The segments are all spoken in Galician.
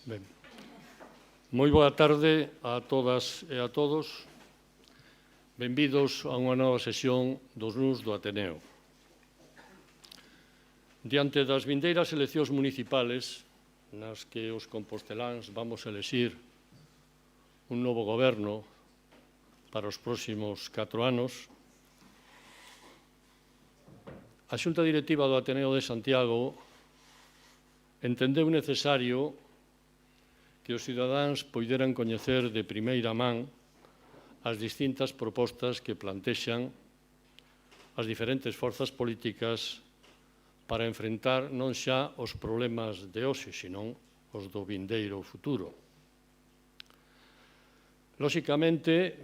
Ben. Moi boa tarde a todas e a todos. Benvidos a unha nova sesión dos NUS do Ateneo. Diante das vindeiras eleccións municipales, nas que os composteláns vamos a elexir un novo goberno para os próximos 4 anos, a Xunta Directiva do Ateneo de Santiago entendeu necesario que os cidadáns poideran coñecer de primeira man as distintas propostas que plantexan as diferentes forzas políticas para enfrentar non xa os problemas de hoxe, senón os do vindeiro futuro. Lóxicamente,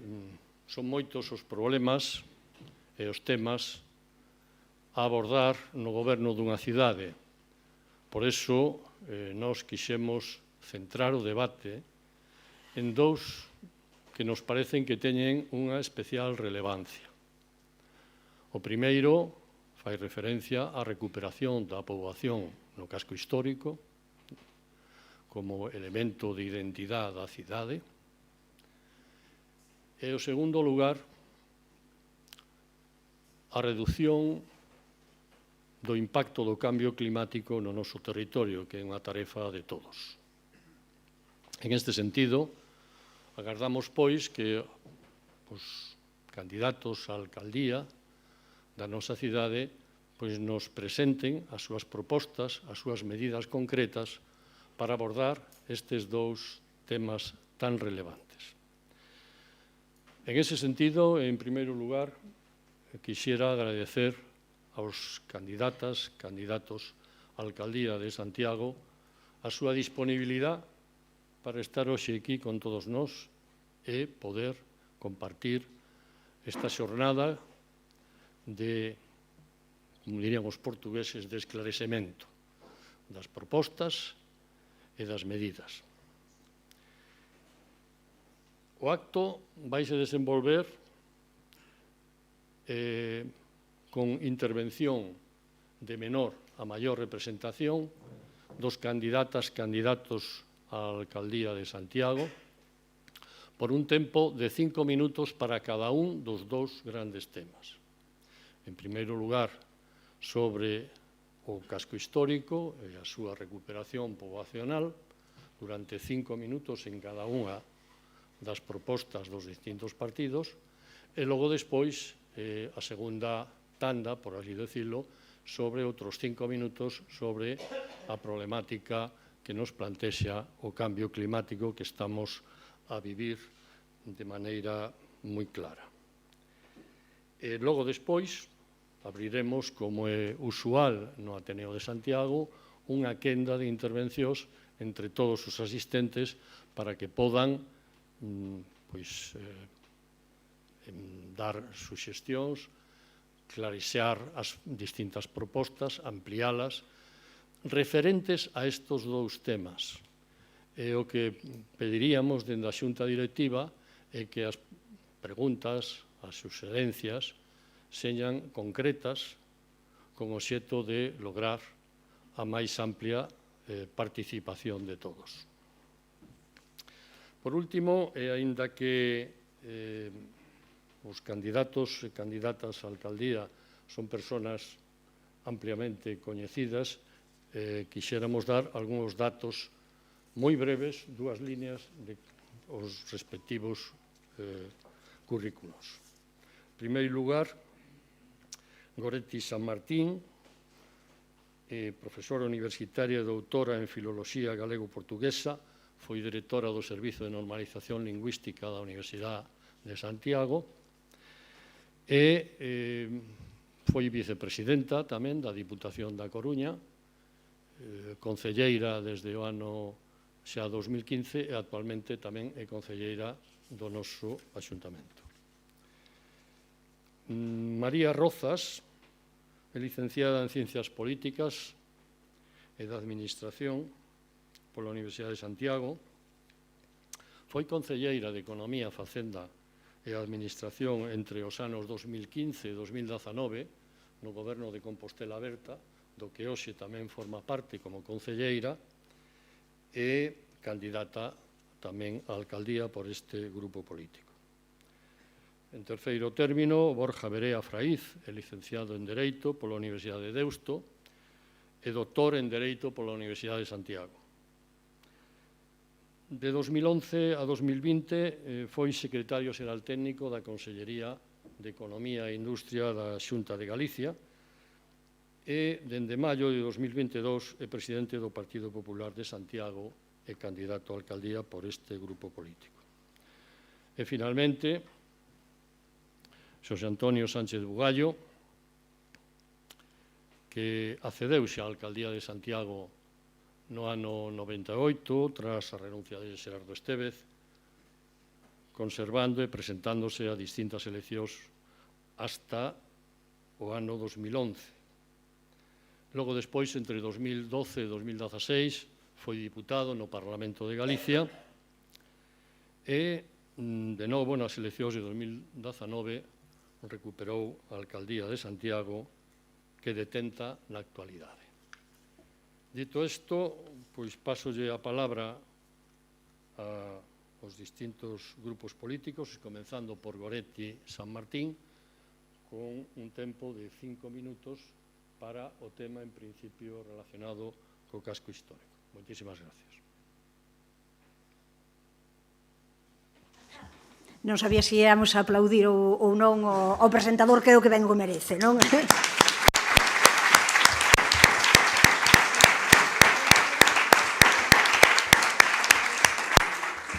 son moitos os problemas e os temas a abordar no goberno dunha cidade. Por iso, nós quixemos centrar o debate en dous que nos parecen que teñen unha especial relevancia. O primeiro fai referencia á recuperación da poboación no casco histórico como elemento de identidade da cidade. E, o segundo lugar, a reducción do impacto do cambio climático no noso territorio, que é unha tarefa de todos. En este sentido, agardamos, pois, que os candidatos á alcaldía da nosa cidade nos presenten as súas propostas, as súas medidas concretas para abordar estes dous temas tan relevantes. En ese sentido, en primeiro lugar, quixera agradecer aos candidatos á alcaldía de Santiago a súa disponibilidade para estar hoxe aquí con todos nós e poder compartir esta xornada de, como dirían os portugueses, de esclarecemento das propostas e das medidas. O acto vaise desenvolver con intervención de menor a maior representación dos candidatos á alcaldía de Santiago por un tempo de 5 minutos para cada un dos dous grandes temas. En primeiro lugar, sobre o casco histórico e a súa recuperación poboacional durante 5 minutos en cada unha das propostas dos distintos partidos e logo despois a segunda tanda, por así decirlo, sobre outros 5 minutos sobre a problemática que nos plantexa o cambio climático que estamos a vivir de maneira moi clara. E logo despois abriremos, como é usual no Ateneo de Santiago, unha quenda de intervencións entre todos os asistentes para que podan dar suxestións, clarexar as distintas propostas, ampliálas, referentes a estes dous temas. E o que pediríamos dende a Xunta Directiva é que as preguntas, as suxerencias, señan concretas con o obxecto de lograr a máis amplia participación de todos. Por último, e aínda que os candidatos e candidatas á alcaldía son persoas ampliamente coñecidas, quixéramos dar algúns datos moi breves, 2 líneas dos respectivos currículos. En primeiro lugar, Goretti San Martín, profesora universitaria e doutora en Filoloxía Galego-Portuguesa, foi directora do Servizo de Normalización Lingüística da Universidade de Santiago e foi vicepresidenta tamén da Diputación da Coruña, concelleira desde o ano xa 2015 e actualmente tamén é concelleira do noso Axuntamento. María Rozas é licenciada en Ciencias Políticas e da Administración pola Universidade de Santiago, foi concelleira de Economía, Facenda e Administración entre os anos 2015 e 2019 no goberno de Compostela Aberta, do que hoxe tamén forma parte como concelleira, e candidata tamén á alcaldía por este grupo político. En terceiro término, Borja Verea Fraiz, é licenciado en Dereito pola Universidade de Deusto e doutor en Dereito pola Universidade de Santiago. De 2011 a 2020 foi secretario xeral técnico da Consellería de Economía e Industria da Xunta de Galicia e, dende maio de 2022, é presidente do Partido Popular de Santiago e candidato á alcaldía por este grupo político. E, finalmente, Xosé Antonio Sánchez Bugallo, que accedeu xa á alcaldía de Santiago no ano 98, tras a renuncia de Xerardo Estévez, conservando e presentándose a distintas eleccións hasta o ano 2011. Logo, despois, entre 2012 e 2016, foi diputado no Parlamento de Galicia e, de novo, nas eleccións de 2019, recuperou a alcaldía de Santiago, que detenta na actualidade. Dito isto, pois pasolle a palabra aos distintos grupos políticos, comenzando por Goretti San Martín, con un tempo de 5 minutos para o tema, en principio, relacionado co casco histórico. Moitísimas gracias. Non sabía se íamos a aplaudir ou non o presentador, creo que ben o merece, non?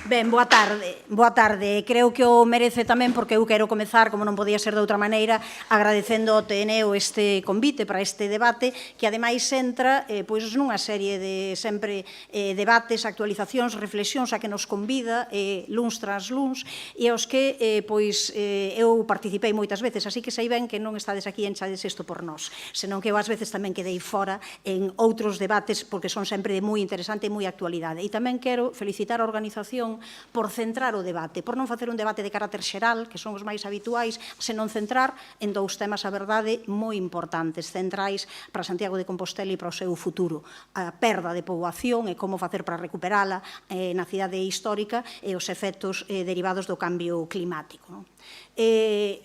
Ben, boa tarde. Boa tarde. Creo que o merece tamén porque eu quero comezar, como non podía ser de outra maneira, agradecendo ao TNEO este convite para este debate, que ademais entra pois nunha serie de sempre debates, actualizacións, reflexións a que nos convida luns tras luns e aos que pois eu participei moitas veces, así que sei ben que non estades aquí enchades isto por nós, senón que eu ás veces tamén quedei fora en outros debates porque son sempre de moi interesante e moi actualidade. E tamén quero felicitar a organización por centrar o debate, por non facer un debate de carácter xeral, que son os máis habituais, senón centrar en dous temas, a verdade, moi importantes, centrais para Santiago de Compostela e para o seu futuro. A perda de poboación e como facer para recuperala na cidade histórica e os efectos derivados do cambio climático.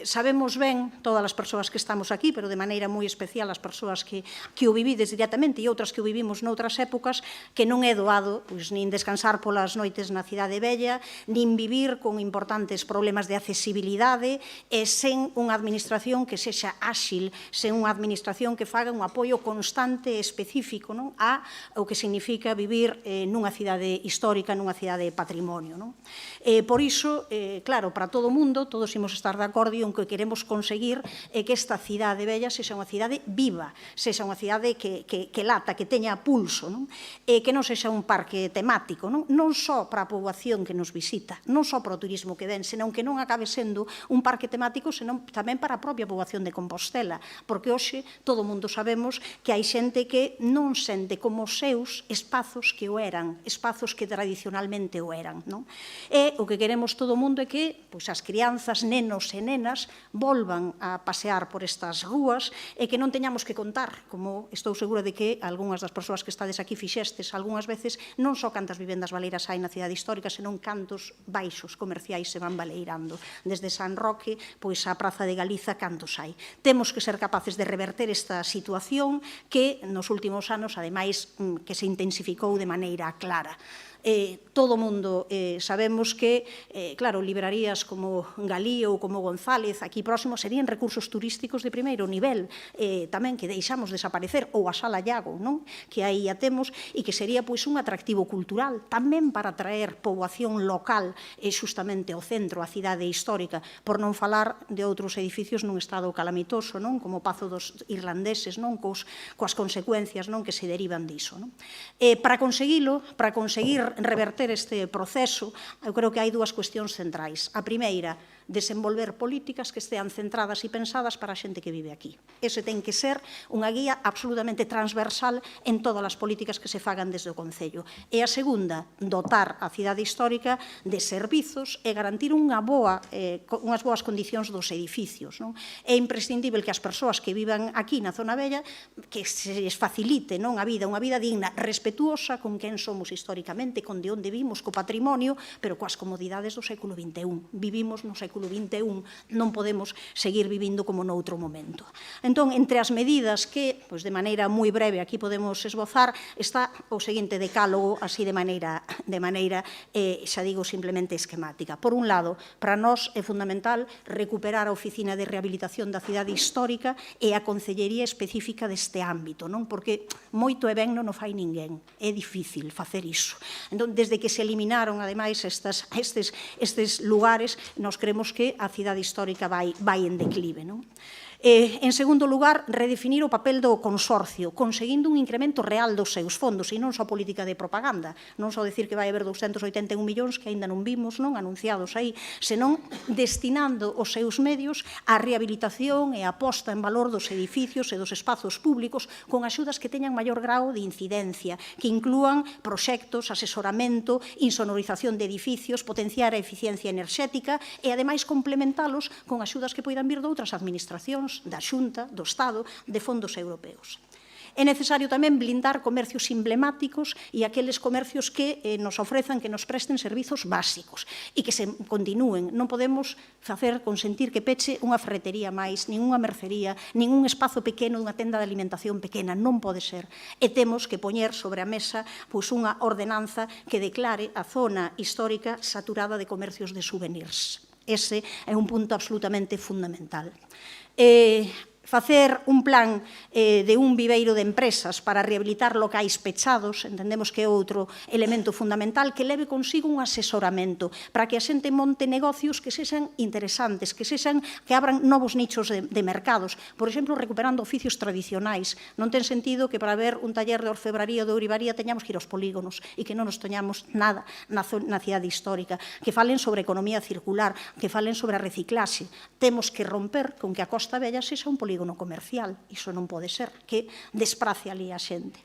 Sabemos ben todas as persoas que estamos aquí, pero de maneira moi especial as persoas que o vivides directamente e outras que o vivimos noutras épocas, que non é doado nin descansar polas noites na cidade vella, nin vivir con importantes problemas de accesibilidade e sen unha administración que sexa áxil, sen unha administración que faga un apoio constante e específico ao que significa vivir nunha cidade histórica, nunha cidade de patrimonio. Por iso, claro, para todo o mundo, todos imos estar de acordo en que queremos conseguir que esta cidade bella sexa unha cidade viva, sexa unha cidade que lata, que teña pulso, que non sexa un parque temático, non só para a poboación que nos visita, non só para o turismo que ven, senón que non acabe sendo un parque temático, senón tamén para a propia poboación de Compostela, porque hoxe todo o mundo sabemos que hai xente que non sente como seus espazos que o eran, espazos que tradicionalmente o eran. E o que queremos todo o mundo é que as crianzas, nenos e nenas volvan a pasear por estas rúas e que non teñamos que contar, como estou segura de que algunhas das persoas que estades aquí fixestes algunhas veces, non só cantas vivendas baleiras hai na cidade histórica, senón cantos baixos comerciais se van baleirando. Desde San Roque, pois a Praza de Galiza, cantos hai. Temos que ser capaces de reverter esta situación que nos últimos anos, ademais, que se intensificou de maneira clara. Todo o mundo sabemos que, claro, librarías como Galí ou como González, aquí próximo, serían recursos turísticos de primeiro nivel, tamén que deixamos desaparecer, ou a Sala Llago, que aí a temos, e que sería un atractivo cultural, tamén para atraer poboación local, xustamente ao centro, a cidade histórica, por non falar de outros edificios nun estado calamitoso, como o Pazo dos Irlandeses, coas consecuencias que se derivan diso. Para conseguir reverter este proceso, eu creo que hai dúas cuestións centrais. A primeira, desenvolver políticas que estean centradas e pensadas para a xente que vive aquí. Ese ten que ser unha guía absolutamente transversal en todas as políticas que se fagan desde o Concello. E a segunda, dotar a cidade histórica de servizos e garantir unhas boas condicións dos edificios. É imprescindible que as persoas que vivan aquí na zona vella que se les facilite a vida, unha vida digna, respetuosa con quen somos históricamente, con de onde vimos, co patrimonio, pero coas comodidades do século XXI. Vivimos no século XXI, non podemos seguir vivindo como noutro momento. Entón, entre as medidas que, de maneira moi breve, aquí podemos esbozar, está o seguinte decálogo, así de maneira, xa digo, simplemente esquemática. Por un lado, para nós é fundamental recuperar a Oficina de Rehabilitación da Cidade Histórica e a Concellería específica deste ámbito, porque moito e ben non o fai ninguén, é difícil facer iso. Entón, desde que se eliminaron, ademais, estes lugares, nos creemos que a cidade histórica vai en declive. En segundo lugar, redefinir o papel do consorcio, conseguindo un incremento real dos seus fondos, e non só política de propaganda, non só dicir que vai haber 281 millóns que aínda non vimos, anunciados aí, senón destinando os seus medios á rehabilitación e á posta en valor dos edificios e dos espazos públicos con axudas que teñan maior grau de incidencia, que inclúan proxectos, asesoramento, insonorización de edificios, potenciar a eficiencia enerxética e, ademais, complementalos con axudas que poidan vir de outras administracións, da Xunta, do Estado, de fondos europeos. É necesario tamén blindar comercios emblemáticos e aqueles comercios que nos ofrezan, que nos presten servizos básicos e que se continúen. Non podemos consentir que peche unha ferretería máis, nin unha mercería, nin un espazo pequeno dunha tenda de alimentación pequena. Non pode ser. E temos que poñer sobre a mesa unha ordenanza que declare a zona histórica saturada de comercios de souvenirs. Ese é un punto absolutamente fundamental. Facer un plan de un viveiro de empresas para rehabilitar locais pechados, entendemos que é outro elemento fundamental, que leve consigo un asesoramento para que a xente monte negocios que sexan interesantes, que abran novos nichos de mercados. Por exemplo, recuperando oficios tradicionais. Non ten sentido que para ver un taller de orfebraría ou de ourivaría teñamos que ir aos polígonos e que non nos toñamos nada na cidade histórica. Que falen sobre economía circular, que falen sobre a reciclaxe. Temos que romper con que a Costa Vella sexa un polígono comercial, iso non pode ser, que desprace ali a xente.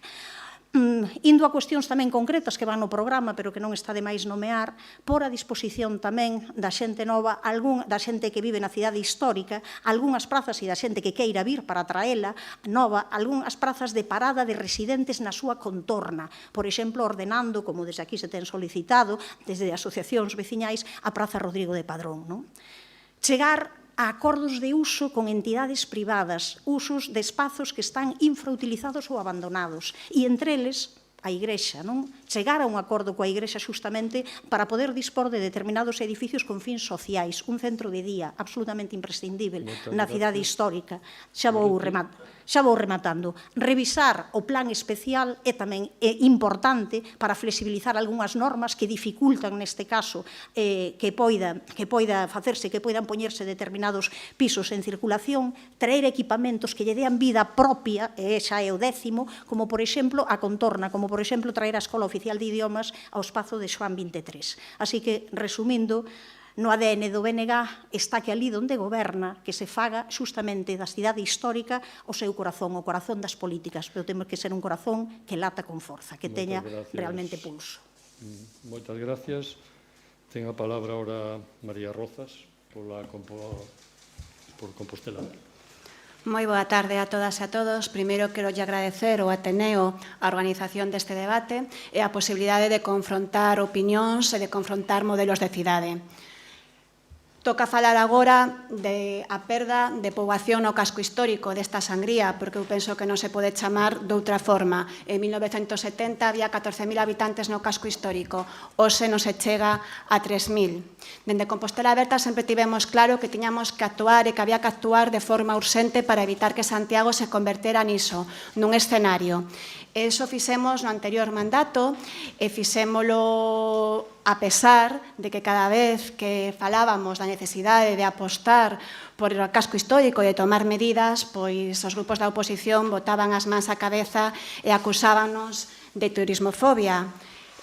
Indo a cuestións tamén concretas que van no programa, pero que non está de máis nomear, por a disposición tamén da xente nova, da xente que vive na cidade histórica, algunhas prazas e da xente que queira vir para traela nova, algunhas prazas de parada de residentes na súa contorna, por exemplo, ordenando, como desde aquí se ten solicitado, desde asociacións veciñais, a Praza Rodrigo de Padrón. Chegar a acordos de uso con entidades privadas, usos de espazos que están infrautilizados ou abandonados, e entre eles a Igrexa, chegar a un acordo coa Igrexa xustamente para poder dispor de determinados edificios con fins sociais, un centro de día absolutamente imprescindível na cidade histórica. Xa vou rematando. Revisar o plan especial é tamén importante para flexibilizar algunhas normas que dificultan neste caso que poida facerse, que poidan poñerse determinados pisos en circulación, traer equipamentos que lle dean vida propia, e xa é o 10º, como por exemplo a contorna, como por exemplo traer a Escola Oficial de Idiomas ao espazo de Xoán 23. Así que, resumindo, no ADN do BNG está que ali onde goberna que se faga xustamente da cidade histórica o seu corazón, o corazón das políticas, pero temos que ser un corazón que lata con forza, que teña realmente pulso. Moitas gracias. Ten a palabra ahora María Rozas por Compostela. Moi boa tarde a todas e a todos. Primeiro, quero agradecer ao Ateneo a organización deste debate e a posibilidade de confrontar opinións e de confrontar modelos de cidade. Toca falar agora da perda de poboación no casco histórico desta Sangría, porque eu penso que non se pode chamar doutra forma. En 1970 había 14.000 habitantes no casco histórico, hoxe non se chega a 3.000. Dende Compostela Aberta sempre tivemos claro que tiñamos que actuar e que había que actuar de forma urxente para evitar que Santiago se convertera niso, nun escenario. Eso fixemos no anterior mandato e fixémolo a pesar de que cada vez que falábamos da necesidade de apostar por o casco histórico e de tomar medidas, pois os grupos da oposición botaban as mans á cabeza e acusábanos de turismofobia.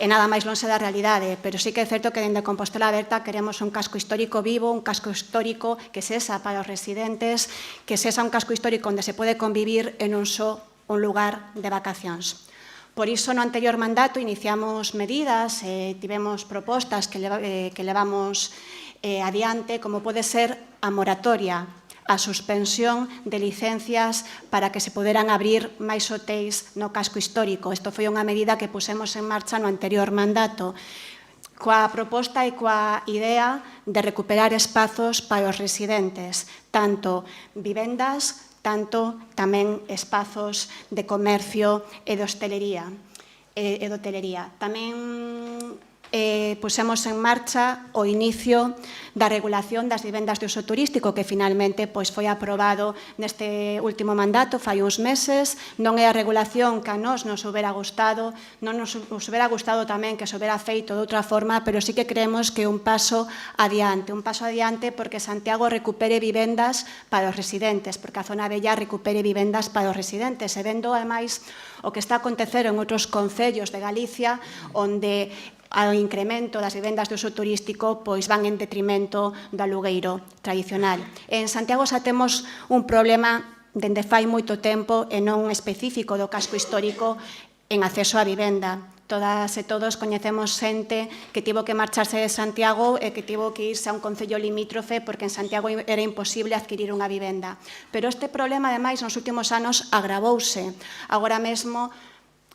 e nada máis lonxe da realidade, pero sí que é certo que dende Compostela Aberta queremos un casco histórico vivo, un casco histórico que sexa para os residentes, que sexa un casco histórico onde se pode convivir e non só un lugar de vacacións. Por iso, no anterior mandato, iniciamos medidas, tivemos propostas que levamos adiante, como pode ser a moratoria, a suspensión de licencias para que se poderan abrir máis hotéis no casco histórico. Isto foi unha medida que pusemos en marcha no anterior mandato, coa proposta e coa idea de recuperar espazos para os residentes, tanto vivendas, tanto tamén espazos de comercio e de hostelería. Tamén pusemos en marcha o inicio da regulación das vivendas de uso turístico que finalmente foi aprobado neste último mandato, fai uns meses. Non é a regulación que a nós nos hubiera gustado, non nos hubiera gustado tamén que se hubiera feito de outra forma, pero sí que creemos que é un paso adiante porque Santiago recupere vivendas para os residentes, porque a zona bella recupere vivendas para os residentes, e vendo, ademais, o que está a acontecer en outros concellos de Galicia, onde ao incremento das vivendas de uso turístico van en detrimento do alugueiro tradicional. En Santiago xa temos un problema dende fai moito tempo e non específico do casco histórico en acceso á vivenda. Todas e todos coñecemos xente que tivo que marcharse de Santiago e que tivo que irse a un concello limítrofe porque en Santiago era imposible adquirir unha vivenda. Pero este problema, ademais, nos últimos anos agravouse. Agora mesmo,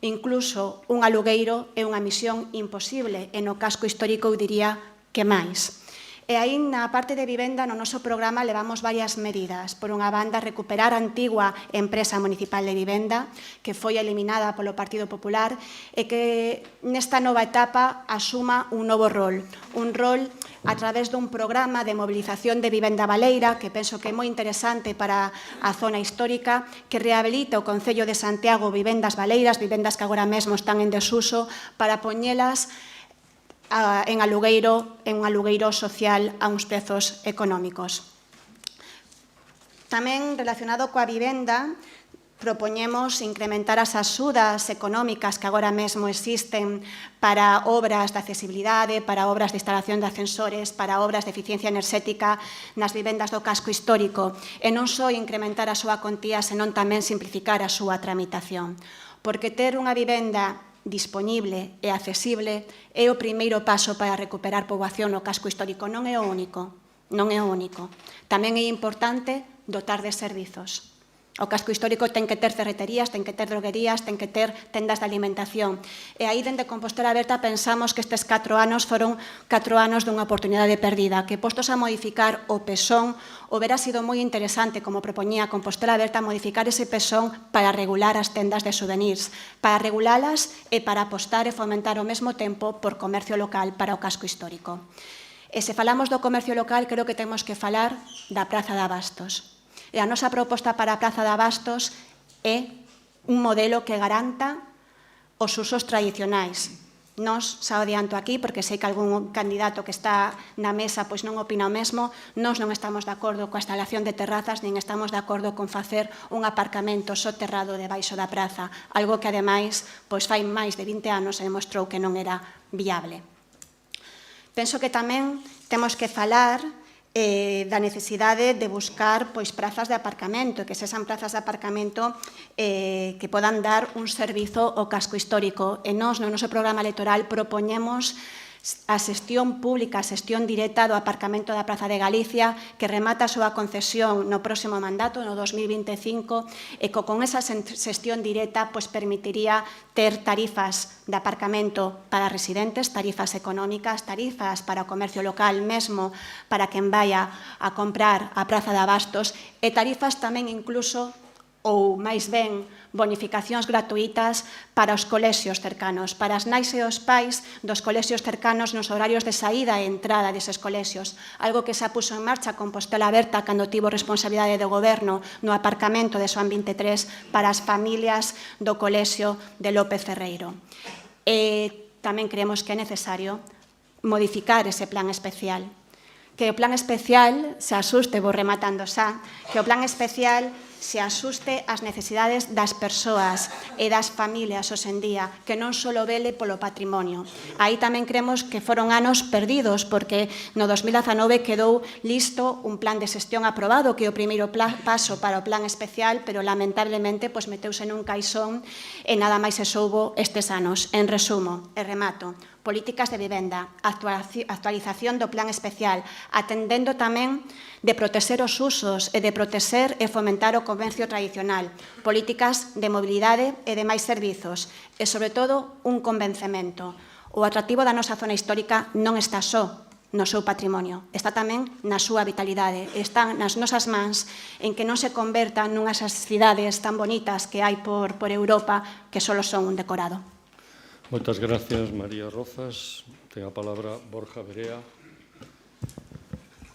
incluso un alugueiro é unha misión imposible e no casco histórico eu diría que máis. E aí na parte de vivenda no noso programa levamos varias medidas. Por unha banda, recuperar a antigua empresa municipal de vivenda que foi eliminada polo Partido Popular e que nesta nova etapa asuma un novo rol. Un rol a través dun programa de mobilización de vivenda baleira que penso que é moi interesante para a zona histórica, que rehabilita o Concello de Santiago vivendas baleiras, vivendas que agora mesmo están en desuso, para poñelas en un alugueiro social a uns prezos económicos. Tamén relacionado coa vivenda, propoñemos incrementar as axudas económicas que agora mesmo existen para obras de accesibilidade, para obras de instalación de ascensores, para obras de eficiencia enerxética nas vivendas do casco histórico, e non só incrementar a súa contía, senón tamén simplificar a súa tramitación. Porque ter unha vivenda disponible e accesible é o primeiro paso para recuperar poboación no casco histórico. Non é o único. Tamén é importante dotar de servizos. O casco histórico ten que ter ferreterías, ten que ter droguerías, ten que ter tendas de alimentación. E aí, dende Compostela Aberta, pensamos que estes 4 anos foron 4 anos dunha oportunidade perdida, que postos a modificar o PESON, houbera sido moi interesante, como propoñía Compostela Aberta, modificar ese PESON para regular as tendas de souvenirs, para regulalas e para apostar e fomentar ao mesmo tempo por comercio local para o casco histórico. E se falamos do comercio local, creo que temos que falar da Praza de Abastos. E a nosa proposta para a Praza de Abastos é un modelo que garanta os usos tradicionais. Nós, xa o adianto aquí, porque sei que algún candidato que está na mesa non opina o mesmo, nós non estamos de acordo coa instalación de terrazas, nin estamos de acordo con facer un aparcamento soterrado debaixo da praza, algo que, ademais, fai máis de 20 anos se demostrou que non era viable. Penso que tamén temos que falar da necesidade de buscar prazas de aparcamento, que sexan plazas de aparcamento que podan dar un servizo ao casco histórico. E nós, no noso programa electoral, propoñemos a xestión pública, a xestión directa do aparcamento da Praza de Galicia, que remata a súa concesión no próximo mandato, no 2025, e que con esa xestión directa permitiría ter tarifas de aparcamento para residentes, tarifas económicas, tarifas para o comercio local mesmo, para quen vaya a comprar a Praza de Abastos, e tarifas tamén incluso, ou máis ben, bonificacións gratuitas para os colexios cercanos, para as nais e os pais dos colexios cercanos nos horarios de saída e entrada deses colexios, algo que xa puso en marcha Compostela Aberta cando tivo responsabilidade do goberno no aparcamento de Xoán 23 para as familias do colexio de López Ferreiro. E tamén creemos que é necesario modificar ese plan especial, que o plan especial, se asuste, vou rematando xa, que o plan especial se asuste ás necesidades das persoas e das familias hoxe en día, que non só vele polo patrimonio. Aí tamén cremos que foron anos perdidos, porque no 2019 quedou listo un plan de xestión aprobado, que é o primeiro paso para o plan especial, pero lamentablemente meteuse nun caixón e nada máis se soubo estes anos. En resumo, e remato, políticas de vivenda, actualización do plan especial, atendendo tamén de protexer os usos e de protexer e fomentar o comercio tradicional, políticas de mobilidade e de máis servizos e, sobre todo, un convencemento. O atractivo da nosa zona histórica non está só no seu patrimonio, está tamén na súa vitalidade, está nas nosas mans en que non se convertan nunhas cidades tan bonitas que hai por Europa que só son un decorado. Moitas gracias, María Rozas. Ten a palabra Borja Verea.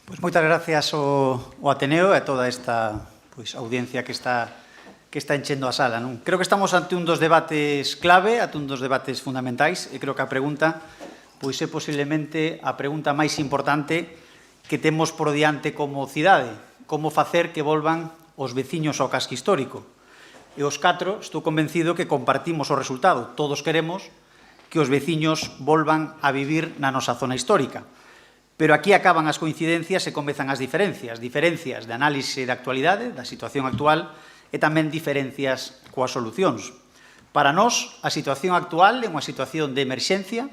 Pois moitas gracias ao Ateneo e a toda esta audiencia que está enchendo a sala. Creo que estamos ante un dos debates clave, ante un dos debates fundamentais, e creo que a pregunta é posiblemente a pregunta máis importante que temos por diante como cidade. Como facer que volvan os veciños ao casco histórico? E os catro, estou convencido que compartimos o resultado. Todos queremos que os veciños volvan a vivir na nosa zona histórica. Pero aquí acaban as coincidencias e comezan as diferencias. Diferencias de análise da actualidade, da situación actual, e tamén diferencias coas solucións. Para nós, a situación actual é unha situación de emerxencia,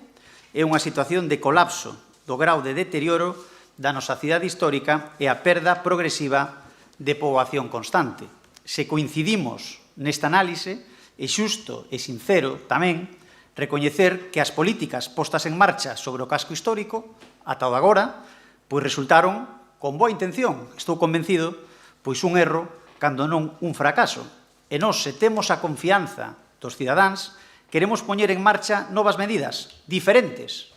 é unha situación de colapso do grau de deterioro da nosa cidade histórica e a perda progresiva de poboación constante. Se coincidimos nesta análise, é xusto e sincero tamén recoñecer que as políticas postas en marcha sobre o casco histórico, ata o de agora, resultaron con boa intención. Estou convencido, un erro, cando non un fracaso. E nós, se temos a confianza dos cidadáns, queremos poñer en marcha novas medidas, diferentes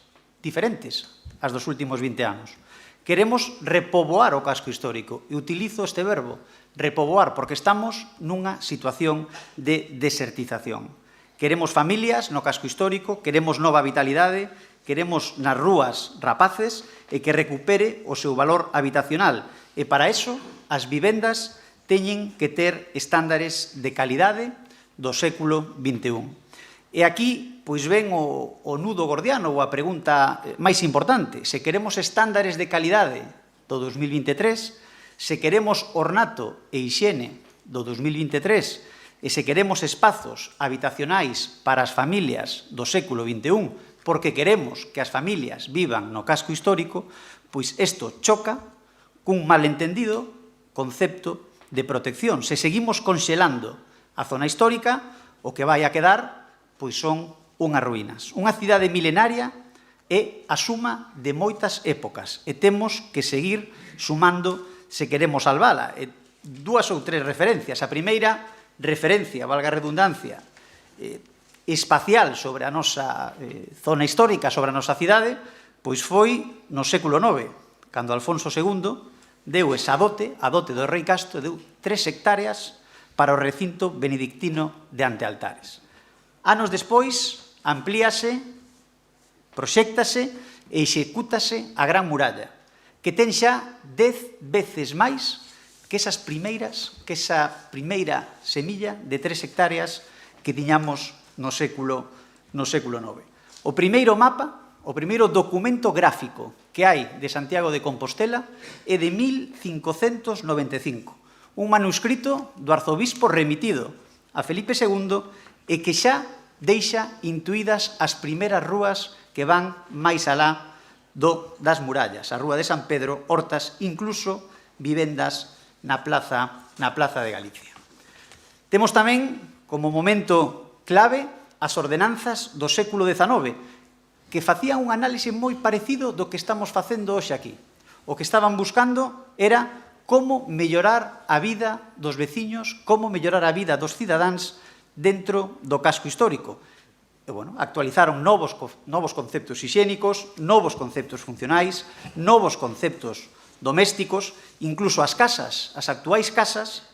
ás dos últimos 20 anos. Queremos repoboar o casco histórico, e utilizo este verbo, repoboar, porque estamos nunha situación de desertización. Queremos familias no casco histórico, queremos nova vitalidade, queremos nas rúas rapaces e que recupere o seu valor habitacional. E para iso, as vivendas teñen que ter estándares de calidade do século XXI. E aquí, ven o nudo gordiano ou a pregunta máis importante. Se queremos estándares de calidade do 2023, se queremos ornato e hixiene do 2023, e se queremos espazos habitacionais para as familias do século XXI, porque queremos que as familias vivan no casco histórico, isto choca cun malentendido concepto de protección. Se seguimos conxelando a zona histórica, o que vai a quedar son unhas ruínas. Unha cidade milenaria é a suma de moitas épocas e temos que seguir sumando se queremos salvala. Dúas ou tres referencias. A primeira referencia, valga a redundancia, espacial sobre a nosa zona histórica, sobre a nosa cidade, foi no século IX, cando Alfonso II deu esa dote, a dote do rei Castro, deu 3 hectáreas para o recinto benedictino de Antealtares. Anos despois, amplíase, proxéctase e execútase a Gran Muralla, que ten xa 10 veces máis que esa primeira semilla de 3 hectáreas que tiñamos no século IX. O primeiro mapa, o primeiro documento gráfico que hai de Santiago de Compostela é de 1595, un manuscrito do arzobispo remitido a Felipe II e que xa deixa intuídas as primeiras rúas que van máis alá das murallas, a Rúa de San Pedro, hortas, incluso vivendas na Plaza de Galicia. Temos tamén, como momento clave, as ordenanzas do século XIX, que facían un análise moi parecido do que estamos facendo hoxe aquí. O que estaban buscando era como mellorar a vida dos veciños, como mellorar a vida dos cidadáns dentro do casco histórico. Actualizaron novos conceptos hixiénicos, novos conceptos funcionais, novos conceptos domésticos, incluso as casas, as actuais casas,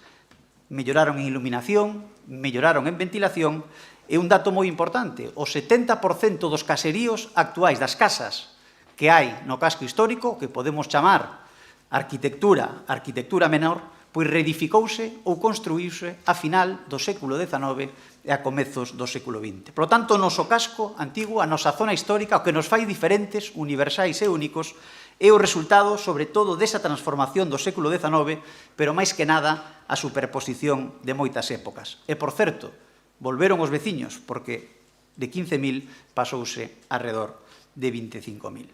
melloraron en iluminación, melloraron en ventilación, e un dato moi importante, o 70% dos caseríos actuais das casas que hai no casco histórico, que podemos chamar arquitectura menor, pois reedificouse ou construíuse a final do século XIX e a comezos do século XX. Por lo tanto, o noso casco antigo, a nosa zona histórica, o que nos fai diferentes, universais e únicos, é o resultado, sobre todo, desa transformación do século XIX, pero máis que nada a superposición de moitas épocas. E, por certo, volveron os veciños, porque de 15.000 pasouse alrededor de 25.000.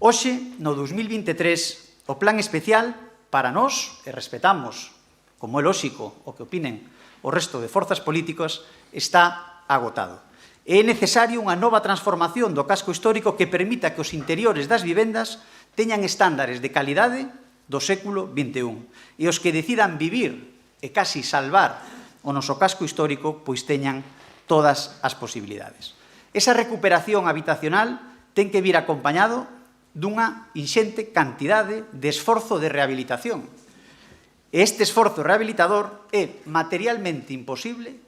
Hoxe, no 2023, o plan especial para nós, e respetamos, como é lóxico, o que opinen o resto de forzas políticas, está agotado. É necesario unha nova transformación do casco histórico que permita que os interiores das vivendas teñan estándares de calidade do século XXI e os que decidan vivir e casi salvar o noso casco histórico pois teñan todas as posibilidades. Esa recuperación habitacional ten que vir acompañado dunha inxente cantidade de esforzo de rehabilitación. Este esforzo rehabilitador é materialmente imposible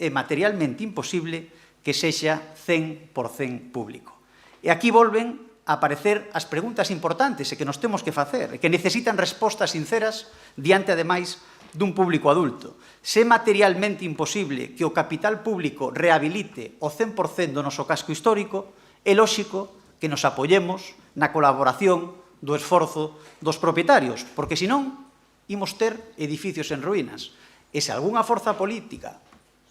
que sexa 100% público. E aquí volven a aparecer as preguntas importantes e que nos temos que facer e que necesitan respostas sinceras diante, ademais, dun público adulto. Se é materialmente imposible que o capital público rehabilite o 100% do noso casco histórico, é lóxico que nos apoyemos na colaboración do esforzo dos propietarios, porque senón imos ter edificios en ruínas. E se algunha forza política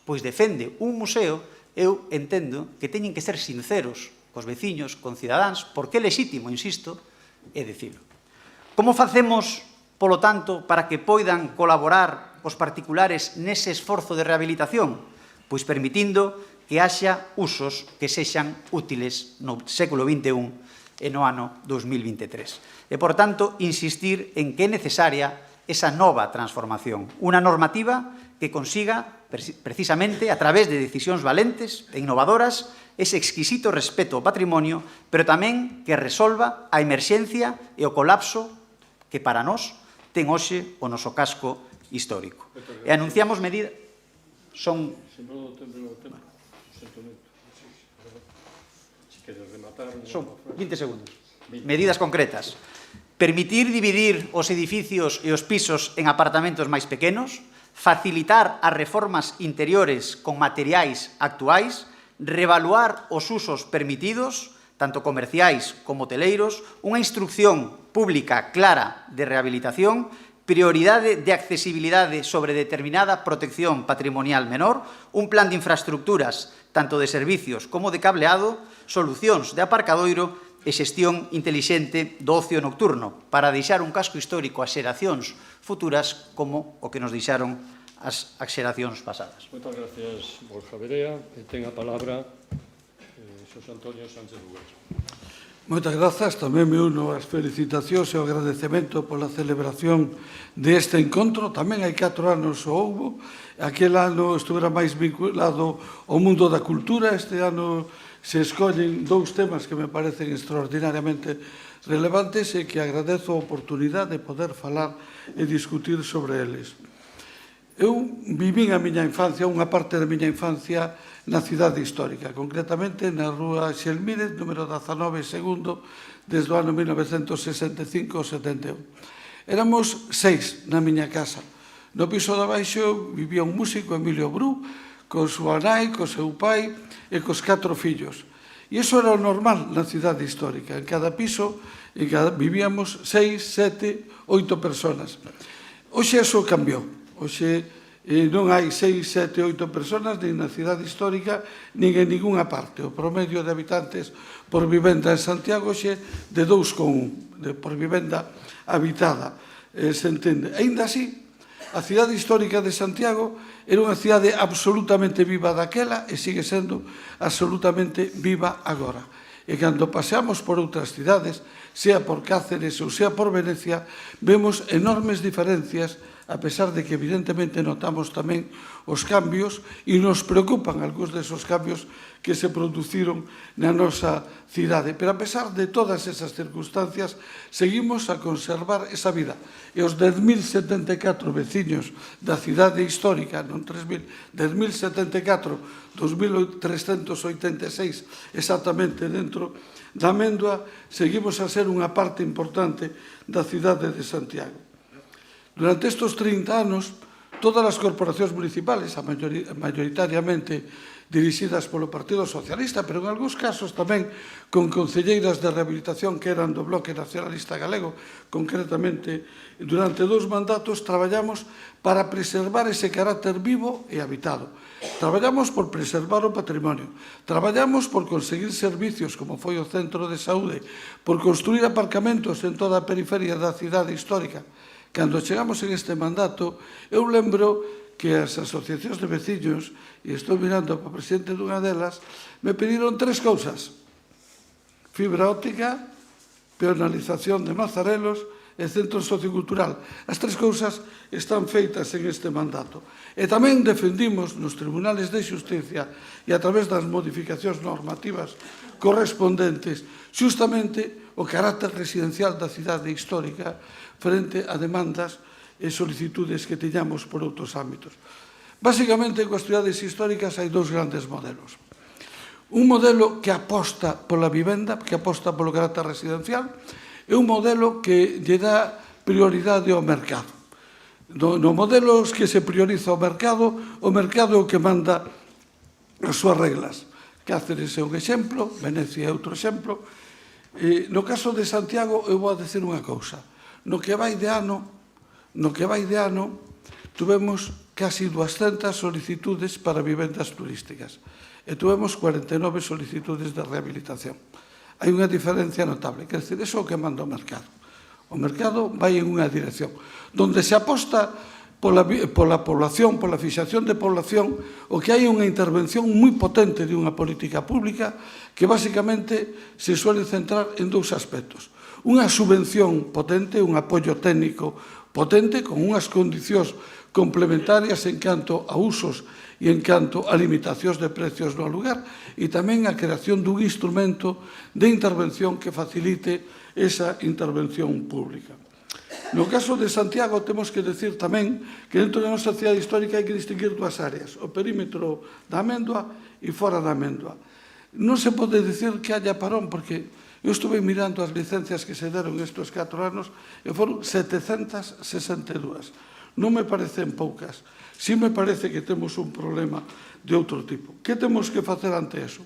pois defende un museo, eu entendo que teñen que ser sinceros cos veciños, con cidadáns, porque é lexítimo, insisto, é dicilo. Como facemos, polo tanto, para que poidan colaborar os particulares nese esforzo de rehabilitación? Pois permitindo que haxa usos que sexan útiles no século XXI e no ano 2023. E, por tanto, insistir en que é necesaria esa nova transformación. Unha normativa que consiga, precisamente, a través de decisións valentes e innovadoras, ese exquisito respeto ao patrimonio, pero tamén que resolva a emerxencia e o colapso que para nós ten hoxe o noso casco histórico. E anunciamos medidas... Son... 20 segundos. Medidas concretas. Permitir dividir os edificios e os pisos en apartamentos máis pequenos, facilitar as reformas interiores con materiais actuais, revaluar os usos permitidos, tanto comerciais como hoteleiros, unha instrucción pública clara de rehabilitación, prioridade de accesibilidade sobre determinada protección patrimonial menor, un plan de infraestructuras, tanto de servicios como de cableado, solucións de aparcadoiro e xestión intelixente do ocio nocturno, para deixar un casco histórico ás xeracións futuras como o que nos deixaron as xeracións pasadas. Moitas gracias, Borja Verea. E ten a palabra Xosé Antonio Sánchez Lugués. Moitas grazas, tamén me uno ás felicitacións e ao agradecemento pola celebración deste encontro. Tamén hai 4 anos o houbo, aquel ano estuvera máis vinculado ao mundo da cultura, este ano se escollen 2 temas que me parecen extraordinariamente relevantes e que agradezo a oportunidade de poder falar e discutir sobre eles. Eu vivín a miña infancia, unha parte da miña infancia, na cidade histórica, concretamente na rúa Xelmírez, número 19, segundo, desde o ano 1965-71. Éramos 6 na miña casa. No piso de abaixo vivía un músico, Emilio Bru, con súa nai, co seu pai e cos 4 fillos. E iso era o normal na cidade histórica. En cada piso vivíamos 6, 7, 8 personas. Hoxe iso cambiou. Hoxe non hai 6, 7, 8 personas nin na cidade histórica nin en ninguna parte. O promedio de habitantes por vivenda en Santiago hoxe de 2,1 por vivenda habitada, se entende. Ainda así, a cidade histórica de Santiago era unha cidade absolutamente viva daquela e sigue sendo absolutamente viva agora. E cando paseamos por outras cidades, sea por Cáceres ou sea por Venecia, vemos enormes diferencias, a pesar de que evidentemente notamos tamén os cambios e nos preocupan algúns desos cambios que se produciron na nosa cidade. Pero a pesar de todas esas circunstancias, seguimos a conservar esa vida. E os 10.074 veciños da cidade histórica, non 3.000, 10.074, 2.386 exactamente dentro da Amendoa, seguimos a ser unha parte importante da cidade de Santiago. Durante estes 30 anos, todas as corporacións municipales, maioritariamente dirixidas polo Partido Socialista, pero en algúns casos tamén con concelleiras de rehabilitación que eran do Bloque Nacionalista Galego, concretamente durante 2 mandatos traballamos para preservar ese carácter vivo e habitado. Traballamos por preservar o patrimonio, traballamos por conseguir servicios como foi o centro de saúde, por construir aparcamentos en toda a periferia da cidade histórica. Cando chegamos en este mandato, eu lembro que as asociacións de veciños, e estou mirando para o presidente dunha delas, me pediron 3 cousas: fibra óptica, peonalización de Mazarelos e centro sociocultural. As 3 cousas están feitas en este mandato. E tamén defendimos nos tribunales de xusticia e a través das modificacións normativas correspondentes xustamente o carácter residencial da cidade histórica frente a demandas e solicitudes que teñamos por outros ámbitos. Básicamente, coas cidades históricas hai 2 grandes modelos. Un modelo que aposta pola vivenda, que aposta polo carácter residencial, e un modelo que lle dá prioridade ao mercado. No modelo que se prioriza o mercado é o que manda as súas reglas. Cáceres é un exemplo, Venecia é outro exemplo. No caso de Santiago, eu vou a decir unha cousa. No que vai de ano, tuvemos casi 200 solicitudes para vivendas turísticas e tuvemos 49 solicitudes de rehabilitación. Hai unha diferencia notable, quer dizer, iso é o que manda o mercado. O mercado vai en unha dirección. Donde se aposta pola población, pola fixación de población, o que hai unha intervención moi potente de unha política pública que basicamente se suele centrar en 2 aspectos. Unha subvención potente, un apoio técnico potente, con unhas condicións complementarias en canto a usos e en canto a limitacións de precios no lugar, e tamén a creación dun instrumento de intervención que facilite esa intervención pública. No caso de Santiago, temos que decir tamén que dentro da nosa cidade histórica hai que distinguir 2 áreas, o perímetro da Amendoa e fora da Amendoa. Non se pode decir que haya parón, porque eu estuve mirando as licencias que se deron estes 4 anos e foron 762. Non me parecen poucas. Si me parece que temos un problema de outro tipo. Que temos que facer ante eso?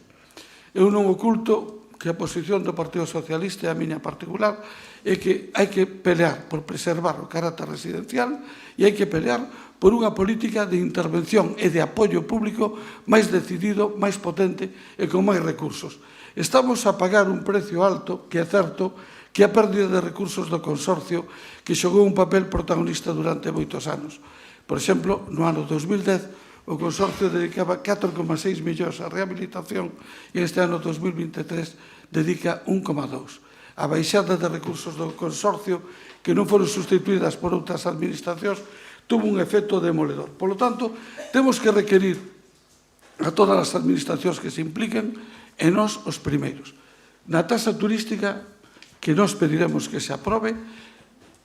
Eu non oculto que a posición do Partido Socialista e a miña particular é que hai que pelear por preservar o carácter residencial e hai que pelear por unha política de intervención e de apoio público máis decidido, máis potente e con máis recursos. Estamos a pagar un precio alto, que é certo, que a pérdida de recursos do consorcio que xogou un papel protagonista durante moitos anos. Por exemplo, no ano 2010, o consorcio dedicaba 4,6 millóns á rehabilitación e este ano 2023 dedica 1,2. A baixada de recursos do consorcio, que non foron sustituídas por outras administracións, tuvo un efecto demoledor. Por lo tanto, temos que requerir a todas as administracións que se impliquen e nós os primeiros. Na taxa turística, que nós pediremos que se aprobe,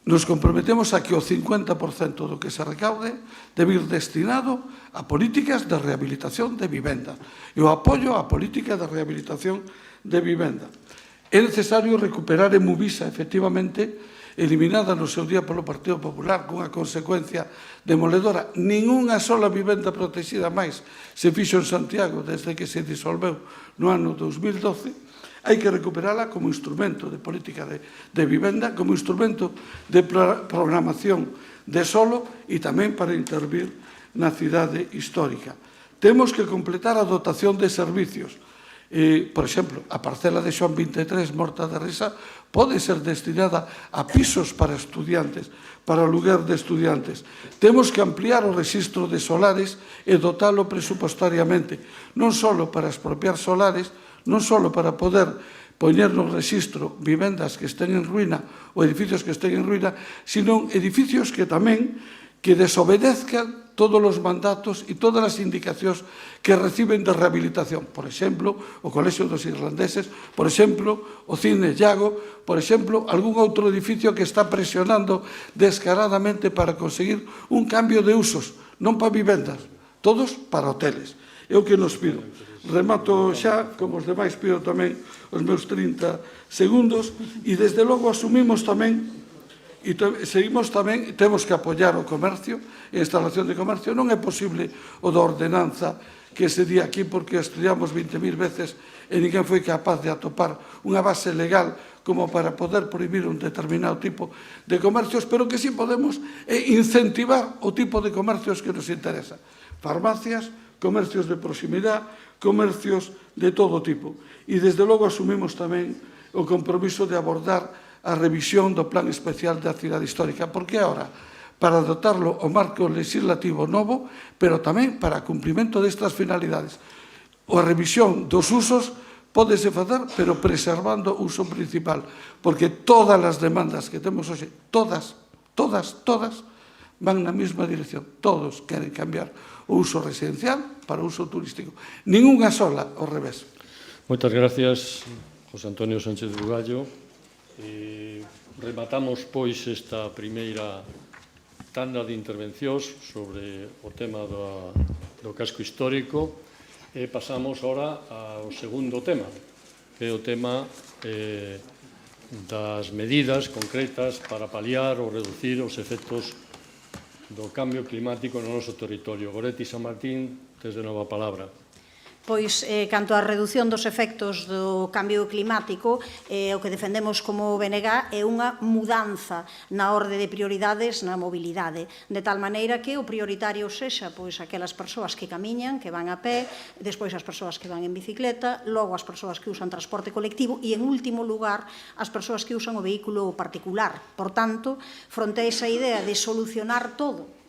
nos comprometemos a que o 50% do que se recaude debe ir destinado a políticas de rehabilitación de vivenda e o apoio á política de rehabilitación de vivenda. É necesario recuperar en Movisa, efectivamente, eliminada no seu día polo Partido Popular, cunha consecuencia demoledora. Ningunha sola vivenda protegida máis se fixo en Santiago desde que se disolveu no ano 2012. Hai que recuperala como instrumento de política de vivenda, como instrumento de programación de solo e tamén para intervir na cidade histórica. Temos que completar a dotación de servicios. Por exemplo, a parcela de Xoán 23, Morta de Risa, pode ser destinada a pisos para estudiantes, para o lugar de estudiantes. Temos que ampliar o rexistro de solares e dotalo presupuestariamente, non só para expropiar solares, non só para poder poñer no rexistro vivendas que estén en ruína ou edificios que estén en ruína, sino edificios que tamén que desobedezcan todos os mandatos e todas as indicacións que reciben de rehabilitación. Por exemplo, o Colexio dos Irlandeses, por exemplo, o Cine Llago, por exemplo, algún outro edificio que está presionando descaradamente para conseguir un cambio de usos, non para vivendas, todos para hoteles. É o que nos pido. Remato xa, como os demais pido tamén os meus 30 segundos, e desde logo asumimos tamén E seguimos tamén, temos que apoiar o comercio, a instalación de comercio. Non é posible o da ordenanza que se di aquí porque estudiamos 20.000 veces e ninguén foi capaz de atopar unha base legal como para poder prohibir un determinado tipo de comercios, pero que sí podemos incentivar o tipo de comercios que nos interesa. Farmacias, comercios de proximidade, comercios de todo tipo. E, desde logo, asumimos tamén o compromiso de abordar a revisión do Plan Especial da Cidade Histórica, porque agora, para dotarlo o marco legislativo novo, pero tamén para o cumprimento destas finalidades. A revisión dos usos pódese facer, pero preservando o uso principal, porque todas as demandas que temos hoxe, todas, van na mesma dirección. Todos queren cambiar o uso residencial para o uso turístico. Ninguna sola ao revés. Moitas gracias, José Antonio Sánchez Bugallo. Rematamos, pois, esta primeira tanda de intervencións sobre o tema do casco histórico e pasamos ahora ao segundo tema, que é o tema das medidas concretas para paliar ou reducir os efectos do cambio climático no noso territorio. Goretti San Martín, tes de novo a palabra. Pois, canto á reducción dos efectos do cambio climático, o que defendemos como BNG é unha mudanza na orde de prioridades na mobilidade, de tal maneira que o prioritario sexa pois aquelas persoas que camiñan, que van a pé, despois as persoas que van en bicicleta, logo as persoas que usan transporte colectivo e, en último lugar, as persoas que usan o vehículo particular. Por tanto, fronte a esa idea de solucionar todo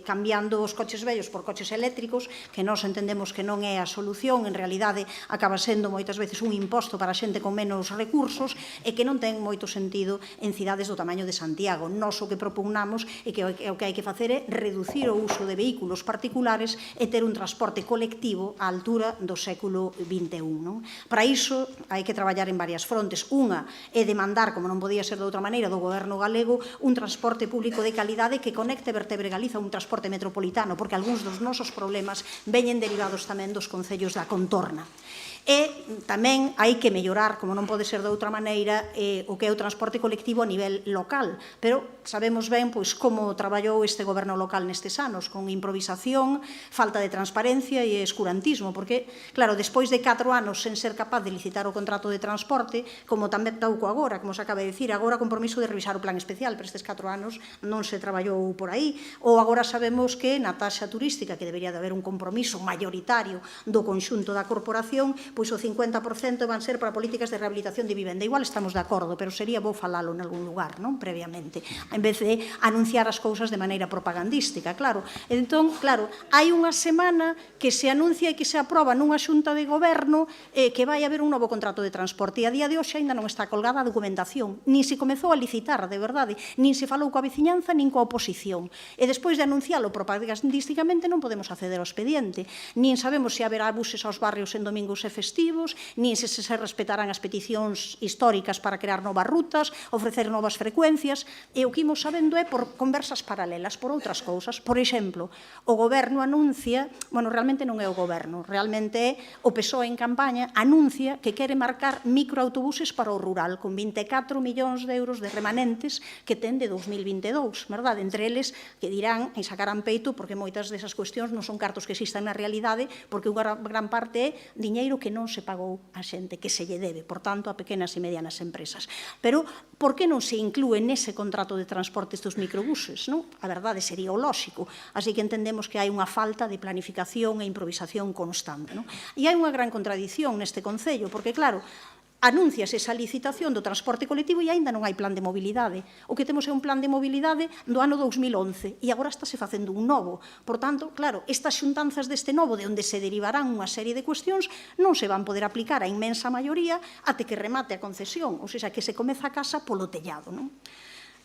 cambiando os coches vellos por coches eléctricos, que nós entendemos que non é a solución, en realidade acaba sendo moitas veces un imposto para a xente con menos recursos e que non ten moito sentido en cidades do tamaño de Santiago. Nós o que propugnamos é que o que hai que facer é reducir o uso de vehículos particulares e ter un transporte colectivo á altura do século XXI. Para iso hai que traballar en varias frontes. Unha é demandar, como non podía ser de outra maneira, do goberno galego un transporte público de calidade que conecte Vertebre Galicia un transporte metropolitano, porque algúns dos nosos problemas veñen derivados tamén dos concellos da contorna. E tamén hai que mellorar, como non pode ser de outra maneira, o que é o transporte colectivo a nivel local. Pero sabemos ben como traballou este goberno local nestes anos, con improvisación, falta de transparencia e escurantismo, porque, claro, despois de 4 anos sen ser capaz de licitar o contrato de transporte, como tamén taúco agora, como se acaba de dicir, agora compromiso de revisar o plan especial, pero estes 4 anos non se traballou por aí, ou agora sabemos que na taxa turística, que debería de haber un compromiso mayoritario do conxunto da corporación, pois o 50% van ser para políticas de rehabilitación de vivenda. Igual estamos de acordo, pero sería bo falalo en algún lugar, non? Previamente, en vez de anunciar as cousas de maneira propagandística, claro. Entón, claro, hai unha semana que se anuncia e que se aproba nunha xunta de goberno que vai haber un novo contrato de transporte e a día de hoxe ainda non está colgada a documentación, nin se comezou a licitar, de verdade, nin se falou coa veciñanza, nin coa oposición. E despois de anuncialo propagandísticamente non podemos acceder ao expediente, nin sabemos se haberá buses aos barrios en domingos e festivos, nin se respetarán as peticións históricas para crear novas rutas, ofrecer novas frecuencias, e o que imos sabendo é por conversas paralelas, por outras cousas. Por exemplo, o goberno anuncia, bueno, realmente non é o goberno, realmente é o PSOE en campaña, anuncia que quere marcar microautobuses para o rural, con 24 millóns de euros de remanentes que ten de 2022, verdade? Entre eles, que dirán e sacarán peito, porque moitas desas cuestións non son cartos que existan na realidade, porque unha gran parte é diñeiro que non se pagou a xente, que se lle debe, por tanto, a pequenas e medianas empresas. Pero, por que non se inclúe nese contrato de transporte estes microbuses, non? A verdade sería o lóxico. Así que entendemos que hai unha falta de planificación e improvisación constante, non? E hai unha gran contradición neste Concello, porque, claro, anuncias esa licitación do transporte colectivo e aínda non hai plan de mobilidade. O que temos é un plan de mobilidade do ano 2011 e agora estáse facendo un novo. Por tanto, claro, estas xuntanzas deste novo, de onde se derivarán unha serie de cuestións, non se van poder aplicar a inmensa maioría até que remate a concesión, ou seja, que se comeza a casa polo tellado, non?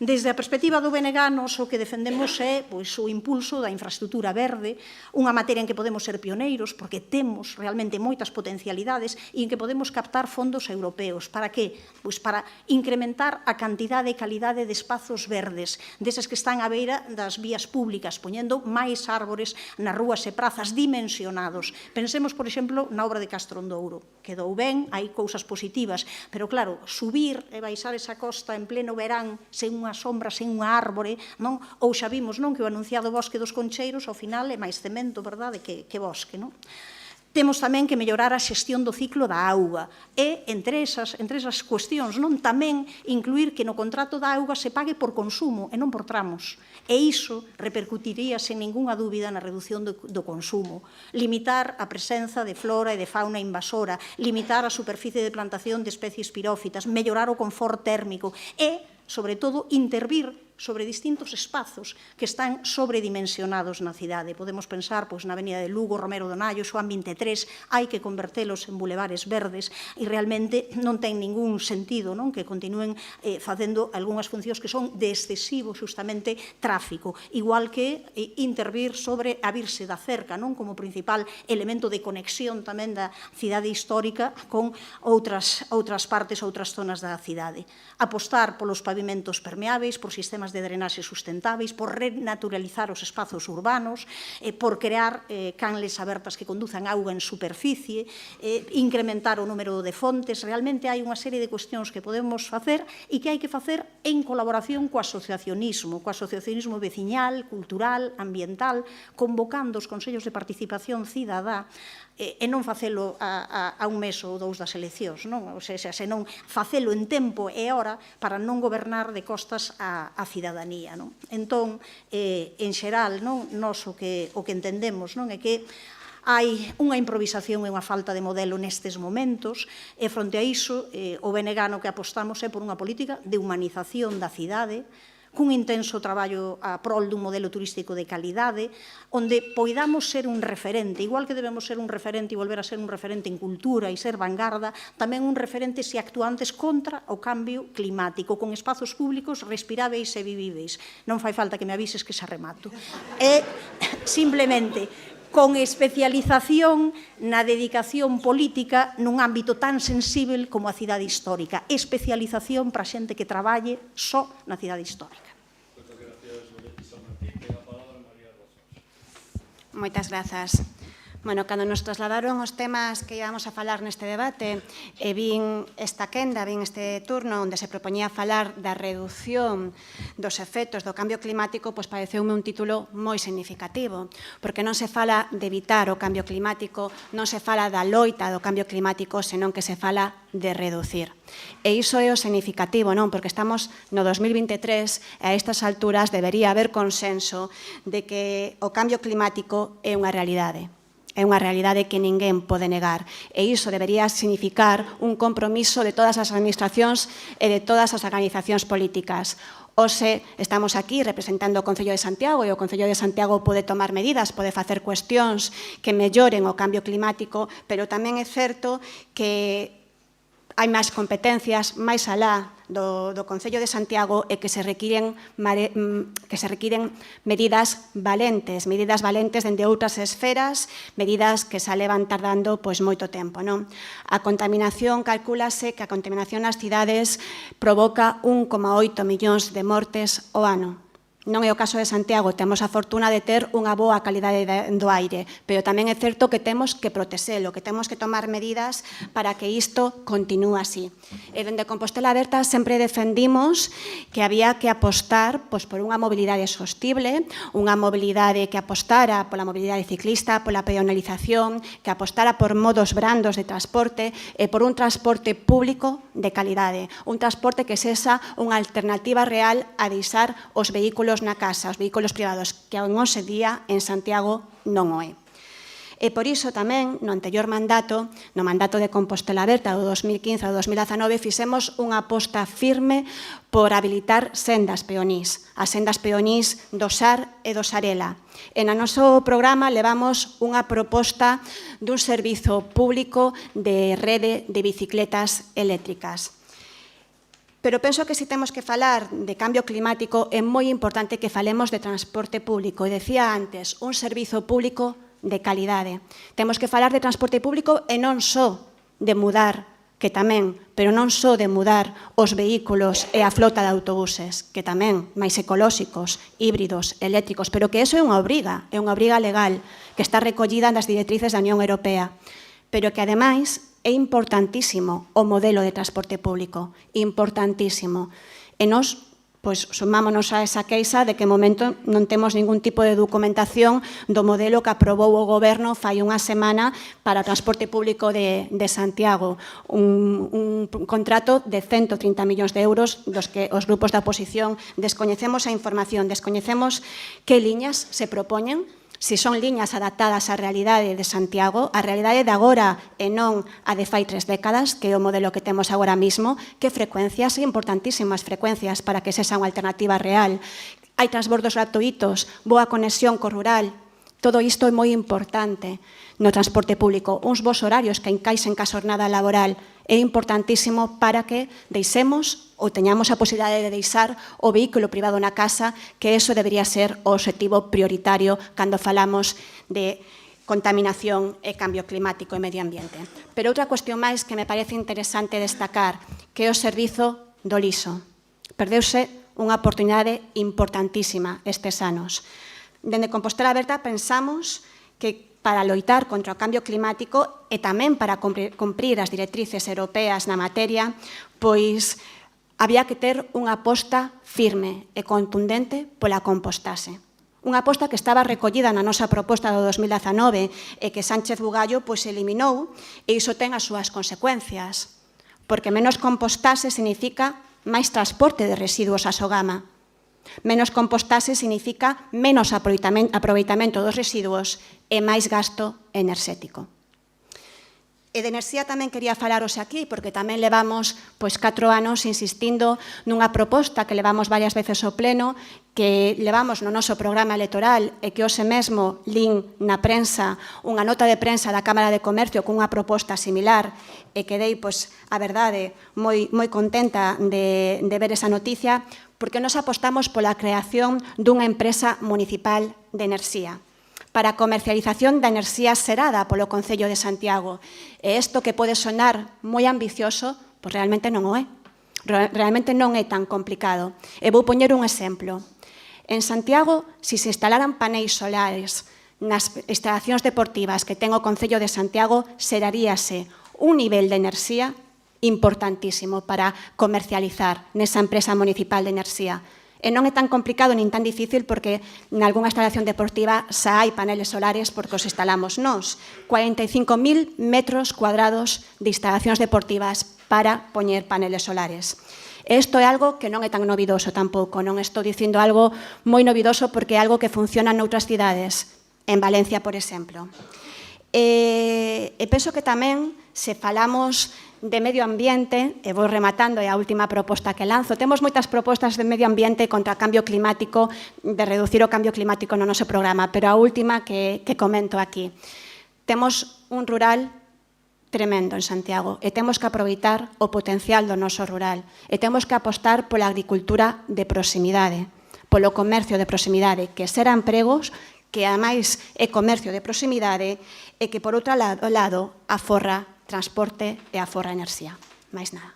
Desde a perspectiva do BNG, nos o que defendemos é o impulso da infraestrutura verde, unha materia en que podemos ser pioneiros, porque temos realmente moitas potencialidades e en que podemos captar fondos europeos. Para que? Pois para incrementar a cantidade e calidade de espazos verdes, desas que están á beira das vías públicas, poñendo máis árbores nas rúas e prazas dimensionados. Pensemos, por exemplo, na obra de Castrondouro. Quedou ben, hai cousas positivas, pero claro, subir e baixar esa costa en pleno verán sen unha unha sombra sen unha árbore, non? Ou xa vimos, non, que o anunciado bosque dos Concheiros ao final é máis cemento, verdade, que bosque, non? Temos tamén que mellorar a xestión do ciclo da auga e, entre esas cuestións, non, tamén incluir que no contrato da auga se pague por consumo e non por tramos. E iso repercutiría, sen ningunha dúbida, na reducción do consumo. Limitar a presenza de flora e de fauna invasora, limitar a superficie de plantación de especies pirófitas, mellorar o confort térmico e, sobre todo, intervir sobre distintos espazos que están sobredimensionados na cidade. Podemos pensar na Avenida de Lugo, Romero Donaio, Xoán 23, hai que convertelos en bulevares verdes e realmente non ten ningún sentido que continúen facendo algunhas funcións que son de excesivo, justamente, tráfico. Igual que intervir sobre a virse da cerca como principal elemento de conexión tamén da cidade histórica con outras partes, outras zonas da cidade. Apostar polos pavimentos permeáveis, por sistemas de drenaxe sustentáveis, por renaturalizar os espazos urbanos, por crear canles abertas que conduzan auga en superficie, incrementar o número de fontes. Realmente hai unha serie de cuestións que podemos facer e que hai que facer en colaboración co asociacionismo veciñal, cultural, ambiental, convocando os consellos de participación cidadá e non facelo a un mes ou dous das eleccións, non? Ou seja, senón facelo en tempo e hora para non gobernar de costas a cidadanía, non? Entón, en xeral, nós o que entendemos é que hai unha improvisación e unha falta de modelo nestes momentos e, fronte a iso, o BNG no que apostamos é por unha política de humanización da cidade, cun intenso traballo a prol dun modelo turístico de calidade, onde poidamos ser un referente, igual que debemos ser un referente e volver a ser un referente en cultura e ser vanguarda, tamén un referente se actuantes contra o cambio climático, con espazos públicos respiráveis e vivíveis. Non fai falta que me avises que xa remato. E, simplemente, con especialización na dedicación política nun ámbito tan sensible como a cidade histórica. Especialización para a xente que traballe só na cidade histórica. Moitas grazas. Bueno, cando nos trasladaron os temas que íbamos a falar neste debate, e vin esta quenda, vin este turno onde se propoñía falar da reducción dos efectos do cambio climático, pois pareceume un título moi significativo, porque non se fala de evitar o cambio climático, non se fala da loita do cambio climático, senón que se fala de reducir. E iso é o significativo, non? Porque estamos no 2023 e a estas alturas debería haber consenso de que o cambio climático é unha realidade. É unha realidade que ninguén pode negar e iso debería significar un compromiso de todas as administracións e de todas as organizacións políticas. Hoxe estamos aquí representando o Concello de Santiago e o Concello de Santiago pode tomar medidas, pode facer cuestións que melloren o cambio climático, pero tamén é certo que hai máis competencias máis alá do Concello de Santiago e que se requiren medidas valentes dende outras esferas, medidas que se levan tardando moito tempo. A contaminación, calcúlase que a contaminación nas cidades provoca 1,8 millóns de mortes ao ano. Non é o caso de Santiago, temos a fortuna de ter unha boa calidade do aire, pero tamén é certo que temos que protexelo, que temos que tomar medidas para que isto continúe así. E dende Compostela Aberta sempre defendimos que había que apostar por unha mobilidade sostible, unha mobilidade que apostara pola mobilidade ciclista, pola peonalización, que apostara por modos brandos de transporte e por un transporte público de calidade, un transporte que sexa unha alternativa real a deixar os vehículos na casa, os vehículos privados, que en hoxe día en Santiago non o é. E por iso tamén, no anterior mandato, no mandato de Compostela Aberta do 2015 ao 2019, fixemos unha aposta firme por habilitar sendas peonís, as sendas peonís do Sar e do Sarela. E no noso programa levamos unha proposta dun servizo público de rede de bicicletas eléctricas. Pero penso que se temos que falar de cambio climático é moi importante que falemos de transporte público. E decía antes, un servizo público de calidade. Temos que falar de transporte público e non só de mudar, que tamén, pero non só de mudar os vehículos e a flota de autobuses, que tamén, máis ecolóxicos, híbridos, eléctricos, pero que eso é unha obriga legal que está recollida nas directrices da Unión Europea, pero que ademais é importantísimo o modelo de transporte público, importantísimo. E nós pois sumámonos a esa queixa de que en momento non temos ningún tipo de documentación do modelo que aprobou o Goberno fai unha semana para o transporte público de Santiago. Un contrato de 130 millóns de euros dos que os grupos da oposición descoñecemos a información, descoñecemos que liñas se propoñen, se son liñas adaptadas á realidade de Santiago, a realidade de agora e non a de fai 3 décadas, que é o modelo que temos agora mismo, que frecuencias, importantísimas frecuencias para que sexa unha alternativa real. Hai transbordos gratuitos, boa conexión co rural, todo isto é moi importante no transporte público. Uns bons horarios que encaixen ca xornada laboral é importantísimo para que deixemos ou teñamos a posibilidade de deixar o vehículo privado na casa, que eso debería ser o objetivo prioritario cando falamos de contaminación e cambio climático e medio ambiente. Pero outra cuestión máis que me parece interesante destacar, que é o servizo do lixo. Perdeuse unha oportunidade importantísima estes anos. Dende Compostela Aberta pensamos que para loitar contra o cambio climático e tamén para cumprir as directrices europeas na materia, pois había que ter unha aposta firme e contundente pola compostaxe. Unha aposta que estaba recollida na nosa proposta do 2019 e que Sánchez Bugallo pois eliminou, e iso ten as súas consecuencias, porque menos compostaxe significa máis transporte de residuos a Sogama. Menos compostaxe significa menos aproveitamento dos residuos e máis gasto enerxético. E de enerxía tamén quería falaros aquí, porque tamén levamos 4 anos insistindo nunha proposta que levamos varias veces ao pleno, que levamos no noso programa electoral e que hoxe mesmo lin na prensa unha nota de prensa da Cámara de Comercio cunha proposta similar e quedei, a verdade, moi contenta de ver esa noticia, porque nos apostamos pola creación dunha empresa municipal de enerxía para a comercialización da enerxía xerada polo Concello de Santiago. E isto que pode sonar moi ambicioso, pois realmente non o é. Realmente non é tan complicado. E vou poñer un exemplo. En Santiago, se se instalaran paneis solares nas instalacións deportivas que ten o Concello de Santiago, xeraríase un nivel de enerxía importantísimo para comercializar nesa empresa municipal de enerxía. E non é tan complicado nin tan difícil porque nalgúna instalación deportiva xa hai paneles solares porque os instalamos nós. 45.000 metros cuadrados de instalacións deportivas para poñer paneles solares. Isto é algo que non é tan novidoso tampouco, non estou dicindo algo moi novidoso porque é algo que funciona noutras cidades, en Valencia, por exemplo. E penso que tamén, se falamos de medio ambiente, e vou rematando, é a última proposta que lanzo, temos moitas propostas de medio ambiente contra o cambio climático, de reducir o cambio climático no noso programa, pero a última que comento aquí. Temos un rural tremendo en Santiago e temos que aproveitar o potencial do noso rural e temos que apostar pola agricultura de proximidade, polo comercio de proximidade, que será empregos, que ademais é comercio de proximidade e que, por outro lado, aforra transporte e aforra enerxía. Mais nada.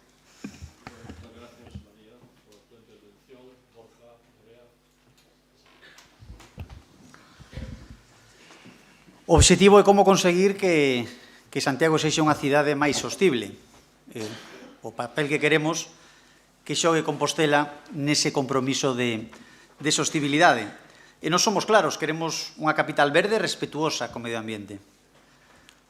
O obxectivo é como conseguir que Santiago sexa unha cidade máis sostible. O papel que queremos que xogue Compostela nese compromiso de sostibilidade. E non somos claros, queremos unha capital verde respetuosa co medio ambiente.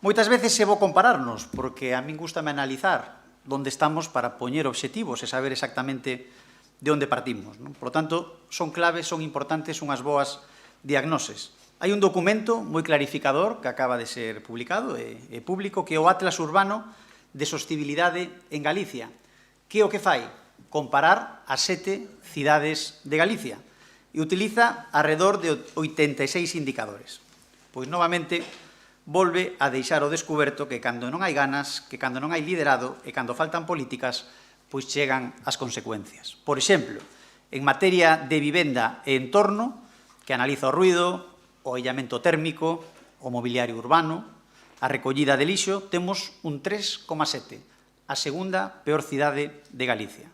Moitas veces é bo compararnos, porque a min gustame analizar onde estamos para poñer obxectivos e saber exactamente de onde partimos. Por lo tanto, son claves, son importantes unhas boas diagnoses. Hai un documento moi clarificador que acaba de ser publicado e público, que é o Atlas Urbano de Sostibilidade en Galicia. Que é o que fai? Comparar as 7 cidades de Galicia e utiliza alrededor de 86 indicadores. Pois, novamente, volve a deixar o descuberto que cando non hai ganas, que cando non hai liderado e cando faltan políticas, pois chegan as consecuencias. Por exemplo, en materia de vivenda e entorno, que analiza o ruido, o illamento térmico, o mobiliario urbano, a recollida de lixo, temos un 3,7, a segunda peor cidade de Galicia.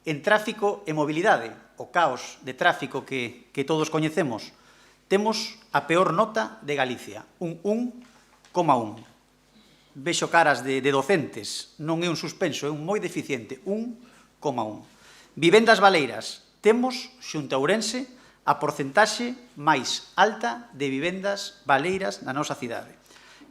En tráfico e mobilidade, o caos de tráfico que todos coñecemos, temos a peor nota de Galicia, un 1,1. Vexo caras de docentes, non é un suspenso, é un moi deficiente, 1,1. Vivendas baleiras, Temos, xunto a Ourense, a porcentaxe máis alta de vivendas baleiras na nosa cidade.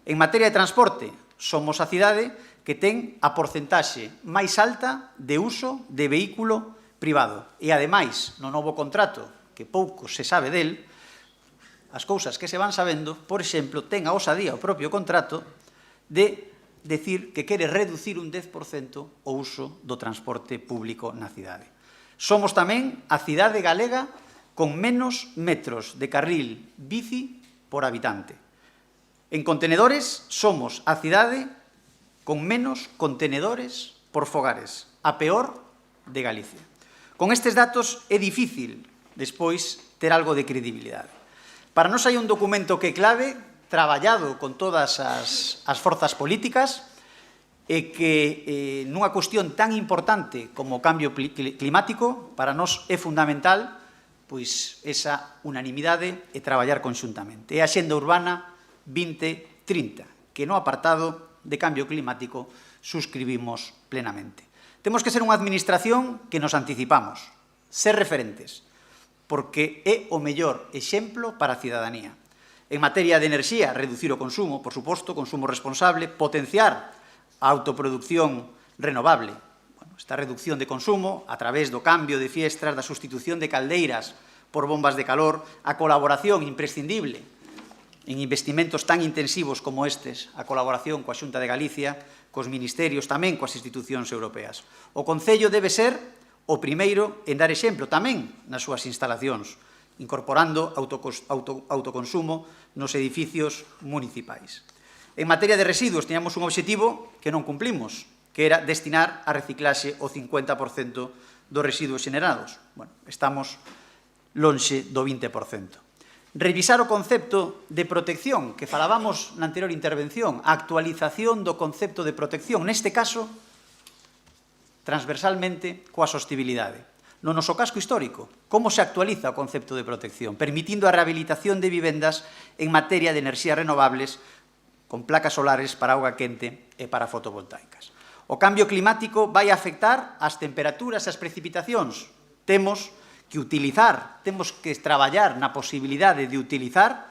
En materia de transporte, somos a cidade que ten a porcentaxe máis alta de uso de vehículo privado. E, ademais, no novo contrato, que pouco se sabe del, as cousas que se van sabendo, por exemplo, ten a osadía o propio contrato de decir que quere reducir un 10% o uso do transporte público na cidade. Somos tamén a cidade galega con menos metros de carril bici por habitante. En contenedores, somos a cidade con menos contenedores por fogares, a peor de Galicia. Con estes datos é difícil, despois, ter algo de credibilidade. Para nós hai un documento que é clave, traballado con todas as forzas políticas, e que nunha cuestión tan importante como o cambio climático, para nós é fundamental pois esa unanimidade e traballar conxuntamente. É a Axenda Urbana 2030, que no apartado de cambio climático suscribimos plenamente. Temos que ser unha administración que nos anticipamos, ser referentes, porque é o mellor exemplo para a cidadanía. En materia de enerxía, reducir o consumo, por suposto, consumo responsable, potenciar a autoproducción renovable. Esta reducción de consumo, a través do cambio de fiestras, da sustitución de caldeiras por bombas de calor, a colaboración imprescindible en investimentos tan intensivos como estes, a colaboración coa Xunta de Galicia, cos ministerios, tamén coas institucións europeas. O Concello debe ser o primeiro en dar exemplo tamén nas súas instalacións, incorporando autoconsumo nos edificios municipais. En materia de residuos, teníamos un obxectivo que non cumplimos, que era destinar a reciclaxe o 50% dos residuos xenerados. Bueno, estamos lonxe do 20%. Revisar o concepto de protección, que falábamos na anterior intervención, a actualización do concepto de protección, neste caso, transversalmente coa sostibilidade. No noso casco histórico, como se actualiza o concepto de protección, permitindo a rehabilitación de vivendas en materia de enerxías renovables con placas solares para auga quente e para fotovoltaicas. O cambio climático vai afectar as temperaturas e as precipitacións. Temos que traballar na posibilidade de utilizar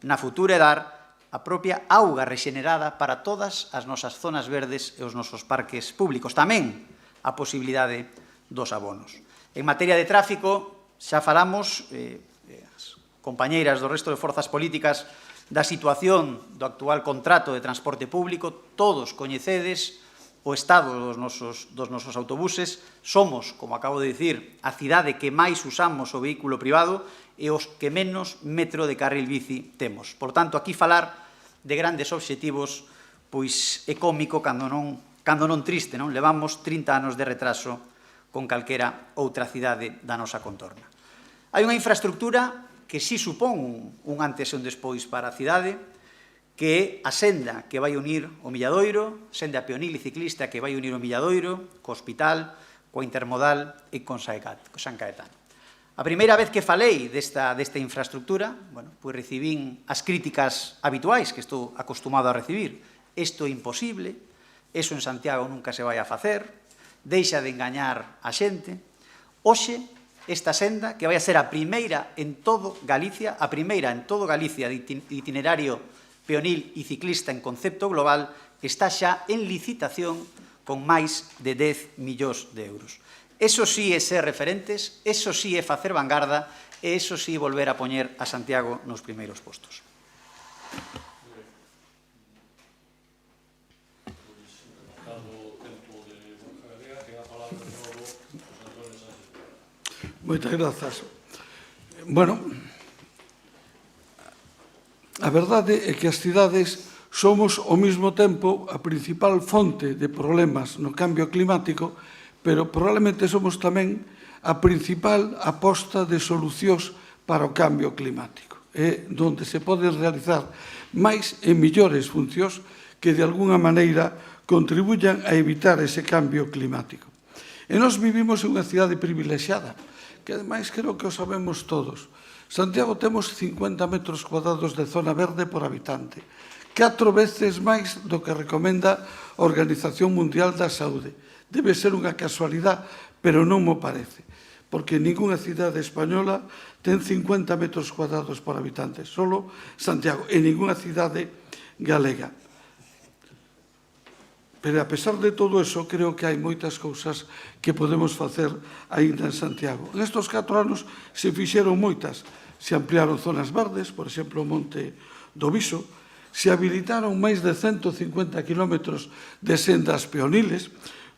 na futura edad a propia auga rexenerada para todas as nosas zonas verdes e os nosos parques públicos. Tamén a posibilidade dos abonos. En materia de tráfico, xa falamos, as compañeiras do resto de forzas políticas, da situación do actual contrato de transporte público. Todos coñecedes o estado dos nosos autobuses. Somos, como acabo de dicir, a cidade que máis usamos o vehículo privado e os que menos metro de carril bici temos. Por tanto, aquí falar de grandes obxectivos pois é cómico cando non triste, non? Levamos 30 anos de retraso con calquera outra cidade da nosa contorna. Hai unha infraestructura que si supón un antes e un despois para a cidade, que é a senda que vai unir o Milladoiro, senda peonil e ciclista que vai unir o Milladoiro, co hospital, coa intermodal e con San Caetano. A primeira vez que falei desta infraestructura, pois recibín as críticas habituais que estou acostumado a recibir. Isto é imposible, eso en Santiago nunca se vai a facer, deixa de engañar a xente. Hoxe, esta senda, que vai a ser a primeira en todo Galicia, de itinerario peonil e ciclista en concepto global, está xa en licitación con máis de 10 millóns de euros. Eso sí é ser referentes, eso sí é facer vanguarda e eso sí volver a poñer a Santiago nos primeiros postos. Moitas grazas. Bueno, a verdade é que as cidades somos ao mesmo tempo a principal fonte de problemas no cambio climático, pero probablemente somos tamén a principal aposta de solucións para o cambio climático. É onde se pode realizar máis e millores funcións que de alguna maneira contribuyan a evitar ese cambio climático. E nós vivimos en unha cidade privilexiada, que ademais creo que o sabemos todos. Santiago temos 50 metros cuadrados de zona verde por habitante, 4 veces máis do que recomenda a Organización Mundial da Saúde. Debe ser unha casualidade, pero non mo parece. porque ninguna cidade española ten 50 metros cuadrados por habitante, solo Santiago, e ninguna cidade galega. Pero a pesar de todo eso, creo que hai moitas cousas que podemos facer aínda en Santiago. En estes 4 anos se fixeron moitas. Se ampliaron zonas verdes, por exemplo, o Monte do Viso, se habilitaron máis de 150 kilómetros de sendas peoniles,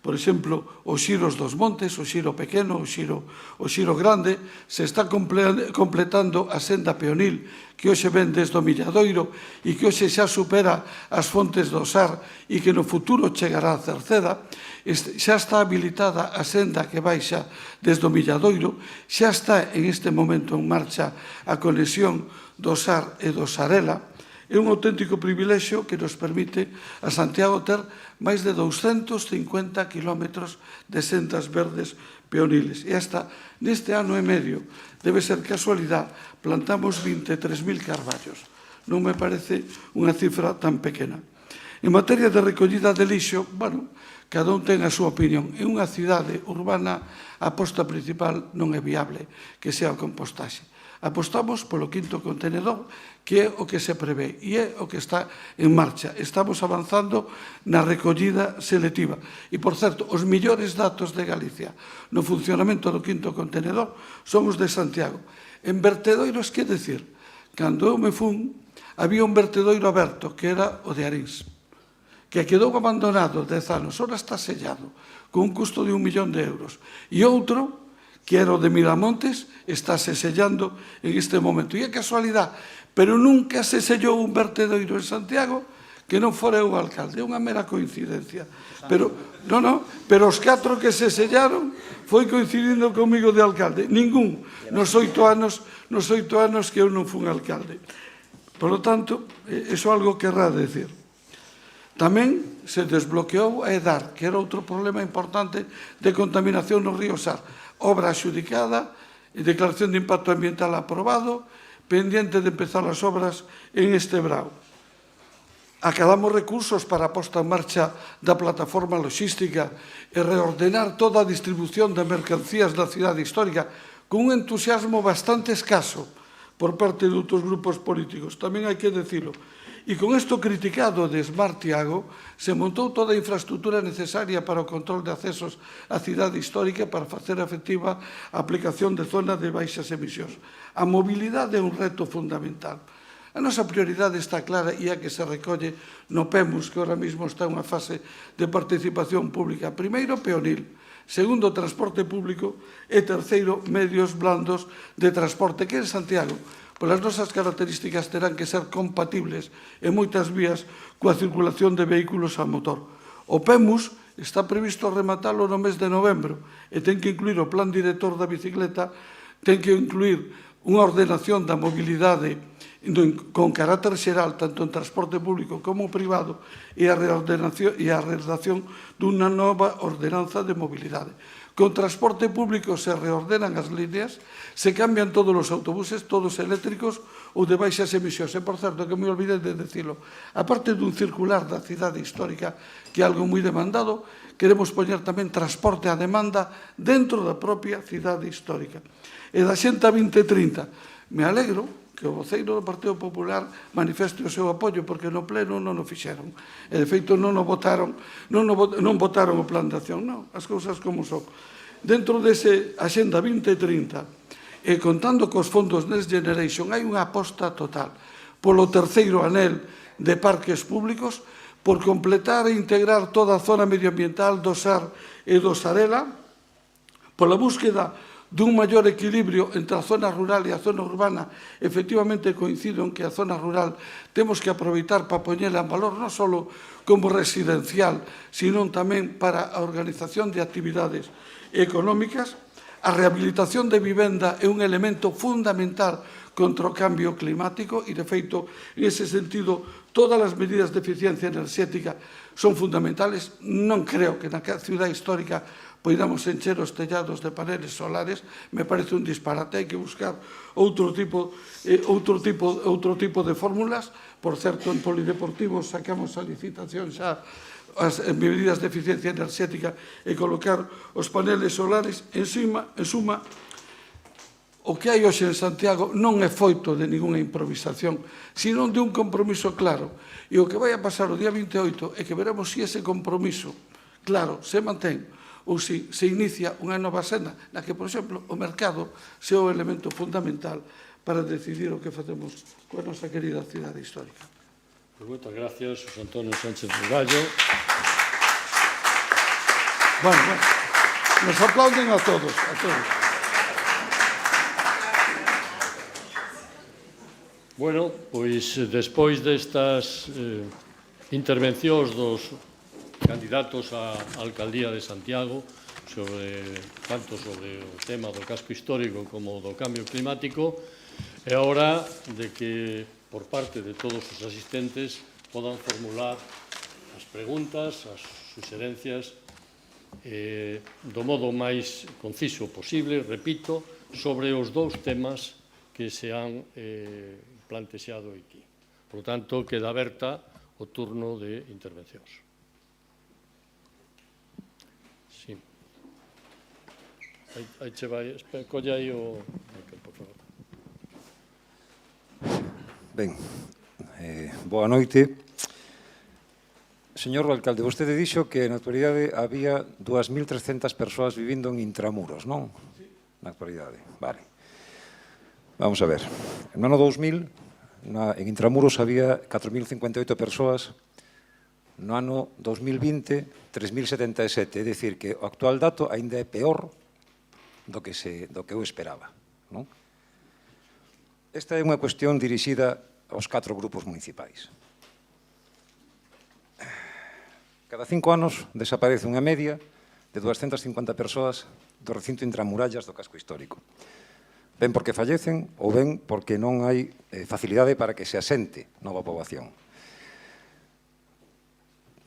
por exemplo, os xiros dos montes, o xiro pequeno, o xiro grande, se está completando a senda peonil que hoxe ven desde o Milladoiro e que hoxe xa supera as fontes do Sar e que no futuro chegará a Cerceda. Xa está habilitada a senda que baixa desde o Milladoiro, xa está en este momento en marcha a conexión do Sar e do Sarela. É un auténtico privilexio que nos permite a Santiago ter máis de 250 kilómetros de sendas verdes peoniles. E hasta neste ano e medio, debe ser casualidade, plantamos 23.000 carballos. Non me parece unha cifra tan pequena. En materia de recollida de lixo, bueno, cada un ten a súa opinión. En unha cidade urbana, a aposta principal non é viable que sea o compostaxe. Apostamos polo quinto contenedor, que é o que se prevé e é o que está en marcha. Estamos avanzando na recollida selectiva. E, por certo, os millores datos de Galicia no funcionamento do quinto contenedor son os de Santiago. En vertedoiros, que decir? Cando eu me fun, había un vertedoiro aberto, que era o de Arins, que quedou abandonado 10 anos, ahora está sellado, con un custo de 1 millón de euros. E outro, que era o de Miramontes, estáse sellando en este momento. E é casualidade, pero nunca se sellou un vertedoiro en Santiago que non fora eu alcalde. É unha mera coincidencia. Pero os 4 que se sellaron foi coincidindo comigo de alcalde. Ningún nos 8 anos que eu non fun alcalde. Por lo tanto, iso é algo que querrá decir. Tamén se desbloqueou a EDAR, que era outro problema importante de contaminación no río Sar. Obra axudicada, declaración de impacto ambiental aprobado, pendiente de empezar as obras en este brao. Acadamos recursos para a posta en marcha da plataforma logística e reordenar toda a distribución de mercancías da cidade histórica con un entusiasmo bastante escaso por parte de outros grupos políticos. Tamén hai que decirlo. E con isto criticado de Smart Tiago, se montou toda a infraestructura necesaria para o control de accesos á cidade histórica para facer efectiva a aplicación de zonas de baixas emisións. A mobilidade é un reto fundamental. A nosa prioridade está clara e é que se recolle no PEMUS, que ahora mesmo está en unha fase de participación pública. Primeiro, peonil. Segundo, transporte público. E terceiro, medios blandos de transporte, que en Santiago, polas nosas características, terán que ser compatibles en moitas vías coa circulación de vehículos a motor. O PEMUS está previsto rematalo no mes de novembro e ten que incluir o plan director da bicicleta, ten que incluir unha ordenación da mobilidade con carácter xeral, tanto en transporte público como privado, e a redacción dunha nova ordenanza de mobilidade. Con transporte público se reordenan as líneas, se cambian todos os autobuses, todos eléctricos ou de baixas emisións. E, por certo, que me olvidei de decirlo, aparte dun circular da cidade histórica, que é algo moi demandado, queremos poñer tamén transporte a demanda dentro da propia cidade histórica. E da Xenta 2030, me alegro que o voceiro do Partido Popular manifeste o seu apoio, porque no pleno non o fixeron. E, de feito, non votaron o plan de acción. Non, as cousas como son. Dentro dese Axenda 2030, e contando cos fondos Next Generation, hai unha aposta total polo terceiro anel de parques públicos, por completar e integrar toda a zona medioambiental do Sar e do Sarela, pola búsqueda dun maior equilibrio entre a zona rural e a zona urbana. Efectivamente, coincido en que a zona rural temos que aproveitar para poñela en valor non só como residencial, sino tamén para a organización de actividades económicas. A rehabilitación de vivenda é un elemento fundamental contra o cambio climático e, de feito, en ese sentido, todas as medidas de eficiencia enerxética son fundamentales. Non creo que na cidade histórica poidamos encher os tellados de paneles solares, me parece un disparate, hai que buscar outro tipo de fórmulas. Por certo, en polideportivos sacamos a licitación xa as medidas de eficiencia enerxética e colocar os paneles solares. En suma, o que hai hoxe en Santiago non é foito de ninguna improvisación, sino de un compromiso claro. E o que vai a pasar o día 28 é que veremos se ese compromiso claro se mantén ou se inicia unha nova senda na que, por exemplo, o mercado sea o elemento fundamental para decidir o que facemos coa nosa querida cidade histórica. Moitas gracias, José Antonio Sánchez Bugallo. Bueno, nos aplauden a todos, Bueno, pois despois destas intervencións dos candidatos á alcaldía de Santiago tanto sobre o tema do casco histórico como do cambio climático, é hora de que por parte de todos os asistentes podan formular as preguntas, as suxerencias do modo máis conciso posible, repito, sobre os dous temas que se han plantexado aquí. Por tanto, queda aberta o turno de intervencións. Sí. Aí che vai, colle aí o micro, por favor. Ben, boa noite. Señor alcalde, vostede dixo que na actualidade había 2.300 persoas vivindo en intramuros, non? Na actualidade, vale. Vamos a ver. No ano 2000, en intramuros había 4.058 persoas, no ano 2020, 3.077, é dicir, que o actual dato ainda é peor do que eu esperaba, non? Esta é unha cuestión dirixida aos 4 grupos municipais. Cada 5 anos desaparece unha media de 250 persoas do recinto intramurallas do casco histórico. Ben porque fallecen ou ben porque non hai facilidade para que se asente nova poboación.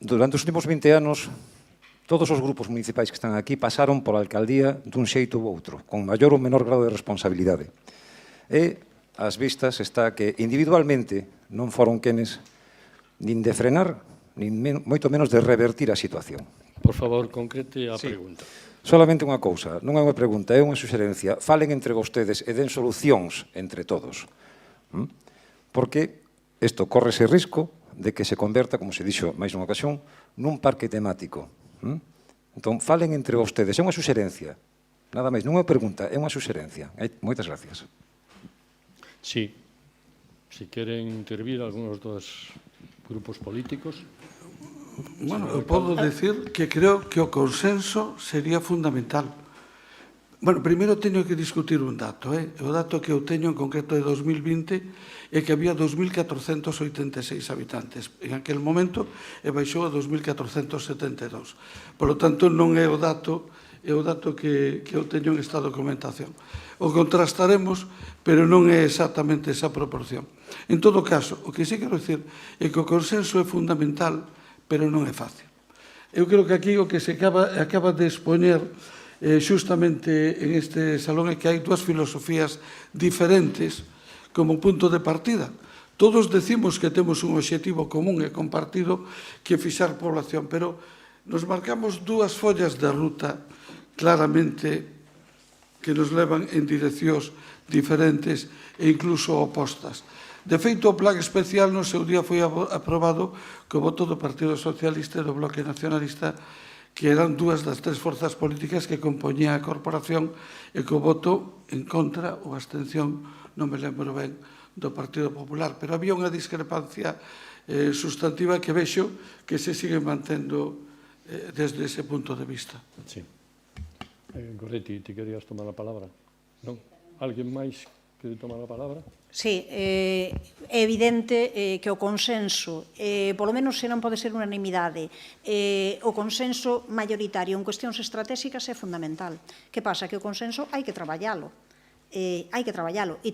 Durante os últimos 20 anos, todos os grupos municipais que están aquí pasaron pola alcaldía dun xeito ou outro, con maior ou menor grado de responsabilidade. E ás vistas está que individualmente non foron quenes nin de frenar, nin moito menos de revertir a situación. Por favor, concrete a pregunta. Solamente unha cousa, non é unha pregunta, é unha suxerencia. Falen entre vostedes e den solucións entre todos. Porque isto corre ese risco de que se converta, como se dixo máis nunha ocasión, nun parque temático. Entón, falen entre vostedes. É unha suxerencia. Nada máis, non é unha pregunta, é unha suxerencia. Moitas gracias. Sí. Si queren intervir algúns dos grupos políticos. Bueno, eu podo decir que creo que o consenso sería fundamental. Bueno, primeiro teño que discutir un dato. O dato que eu teño en concreto de 2020 é que había 2.486 habitantes. En aquel momento baixou a 2.472. Por lo tanto, non é o dato que eu teño en estado de documentación. O contrastaremos, pero non é exactamente esa proporción. En todo caso, o que sí quero dicir é que o consenso é fundamental, pero non é fácil. Eu creo que aquí o que se acaba de expoñer xustamente en este salón é que hai dúas filosofías diferentes como punto de partida. Todos decimos que temos un obxectivo común e compartido que é fixar población, pero nos marcamos dúas follas de ruta claramente que nos levan en direccións diferentes e incluso opostas. De feito, o plan especial no seu día foi aprobado co voto do Partido Socialista e do Bloque Nacionalista, que eran dúas das 3 forzas políticas que compoñía a corporación, e co voto en contra ou abstención, non me lembro ben, do Partido Popular. Pero había unha discrepancia sustantiva que vexo que se sigue mantendo desde ese punto de vista. Sí. Goretti, ti querías tomar a palabra? Non? Alguén máis quere tomar a palabra? Sí, é evidente que o consenso, polo menos se non pode ser unanimidade, o consenso maioritario en cuestións estratégicas é fundamental. Que pasa? Que o consenso hai que traballalo. E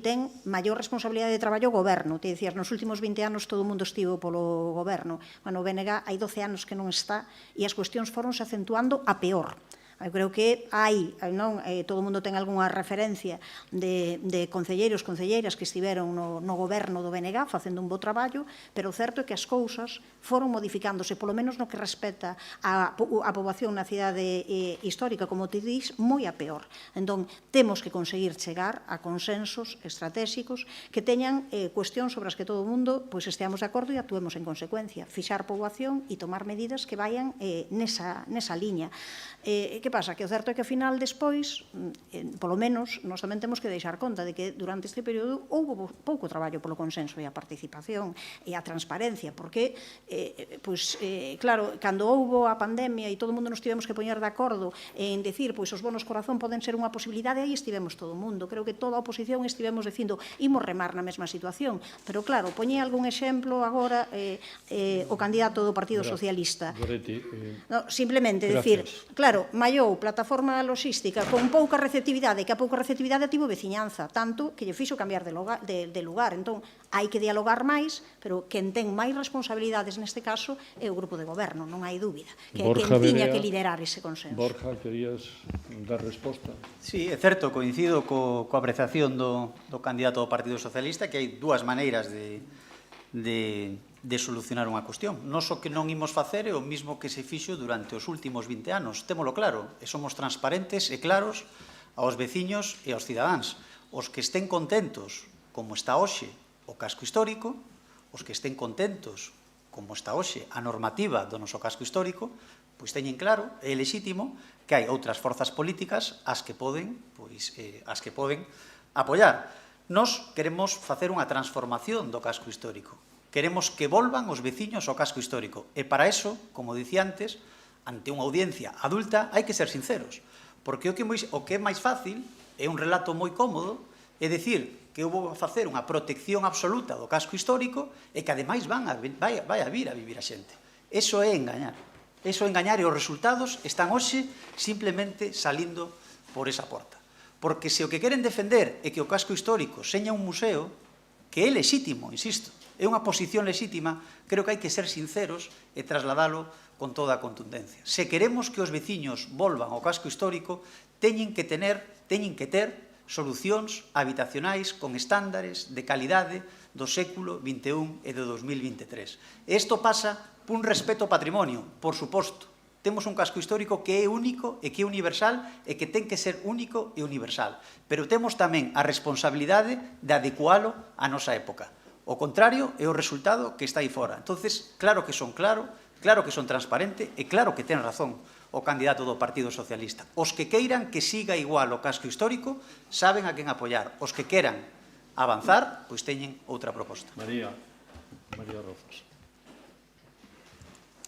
ten maior responsabilidade de traballo o goberno. Te dicías, nos últimos 20 anos todo o mundo estivo polo goberno. Bueno, o BNG hai 12 anos que non está e as cuestións foronse acentuando a peor. Eu creo que hai, non, todo o mundo ten algunha referencia de concelleiros, concelleiras que estiveron no goberno do BNG facendo un bo traballo, pero o certo é que as cousas foron modificándose, polo menos no que respecta a poboación na cidade histórica, como te dís, moi a peor. Entón, temos que conseguir chegar a consensos estratégicos que teñan cuestións sobre as que todo o mundo esteamos de acordo e actuemos en consecuencia, fixar poboación e tomar medidas que vayan nesa liña. Que pasa? Que o certo é que, ao final, despois, polo menos, nós tamén temos que deixar conta de que durante este período houve pouco traballo polo consenso e a participación e a transparencia, porque, claro, cando houve a pandemia e todo o mundo nos tivemos que poñer de acordo en decir, os bonos corazón poden ser unha posibilidade, aí estivemos todo o mundo. Creo que toda a oposición estivemos dicindo, imos remar na mesma situación, pero claro, poñía algún exemplo agora o candidato do Partido Socialista. Simplemente decir, claro, mallou plataforma logística con pouca receptividade, que a pouca receptividade tivo veciñanza, tanto que lle fixo cambiar de lugar. Entón, hai que dialogar máis, pero quen ten máis responsabilidades neste caso é o grupo de goberno, non hai dúbida, que é quen tiña que liderar ese consenso. Borja, querías dar resposta? Sí, é certo, coincido coa apreciación do candidato do Partido Socialista, que hai dúas maneiras de solucionar unha cuestión. Nos o que non imos facer é o mismo que se fixo durante os últimos 20 anos. Témolo claro, e somos transparentes e claros aos veciños e aos cidadáns. Os que estén contentos como está hoxe o casco histórico, os que estén contentos como está hoxe a normativa do noso casco histórico, pois teñen claro, é lexítimo, que hai outras forzas políticas as que poden apoiar. Nós queremos facer unha transformación do casco histórico. Queremos que volvan os veciños ao casco histórico. E para eso, como dicía antes, ante unha audiencia adulta, hai que ser sinceros. Porque o que é máis fácil, é un relato moi cómodo, é dicir que eu vou facer unha protección absoluta do casco histórico e que, ademais, vai a vir a vivir a xente. Eso é engañar. Eso é engañar e os resultados están hoxe simplemente salindo por esa porta. Porque se o que queren defender é que o casco histórico seña un museo, que é lexítimo, insisto, é unha posición lexítima, creo que hai que ser sinceros e trasladalo con toda a contundencia. Se queremos que os veciños volvan ao casco histórico, teñen que ter solucións habitacionais con estándares de calidade do século XXI e do 2023. Isto pasa por un respeto ao patrimonio, por suposto. Temos un casco histórico que é único e que é universal e que ten que ser único e universal. Pero temos tamén a responsabilidade de adecualo á nosa época. O contrario é o resultado que está aí fora. Entonces, claro que son transparente e claro que ten razón o candidato do Partido Socialista. Os que queiran que siga igual o casco histórico saben a quen apoiar. Os que queran avanzar, pois teñen outra proposta. María Rozas.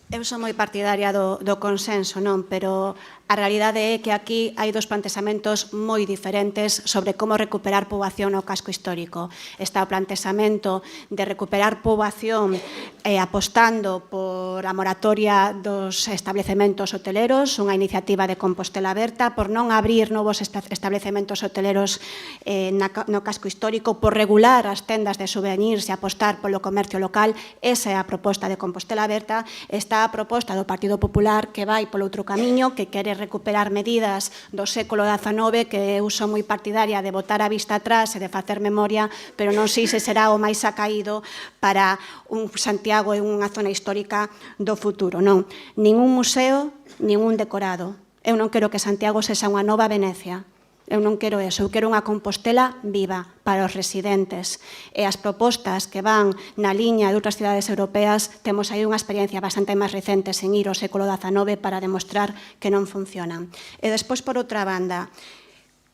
Eu son moi partidaria do consenso, non? Pero a realidade é que aquí hai dos plantexamentos moi diferentes sobre como recuperar poboación no casco histórico. Está o plantexamento de recuperar poboación apostando por a moratoria dos establecementos hoteleros, unha iniciativa de Compostela Aberta, por non abrir novos establecementos hoteleros no casco histórico, por regular as tendas de souvenirs e apostar polo comercio local. Esa é a proposta de Compostela Aberta. Está a proposta do Partido Popular que vai polo outro camiño, que quere recuperar medidas do século XIX, que eu son moi partidaria de botar a vista atrás e de facer memoria, pero non sei se será o máis acaído para un Santiago e unha zona histórica do futuro. Non, nin un museo, nin un decorado. Eu non quero que Santiago sexa unha nova Venecia. Eu non quero eso, eu quero unha Compostela viva para os residentes. E as propostas que van na liña de outras cidades europeas, temos aí unha experiencia bastante máis recente en ir ao século XIX para demostrar que non funcionan. E despois, por outra banda,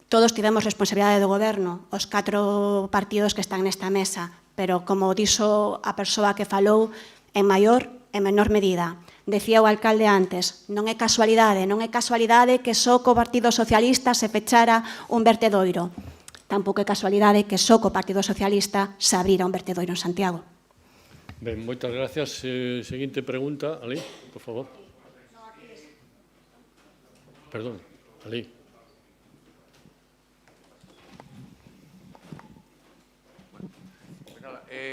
todos tivemos responsabilidade do goberno, os 4 partidos que están nesta mesa, pero como dixo a persoa que falou, en maior e menor medida. Decía o alcalde antes, non é casualidade que só co Partido Socialista se pechara un vertedoiro. Tampouco é casualidade que só co Partido Socialista se abrira un vertedoiro en Santiago. Ben, moitas gracias. Seguinte pregunta, Ali, por favor. Perdón, Ali.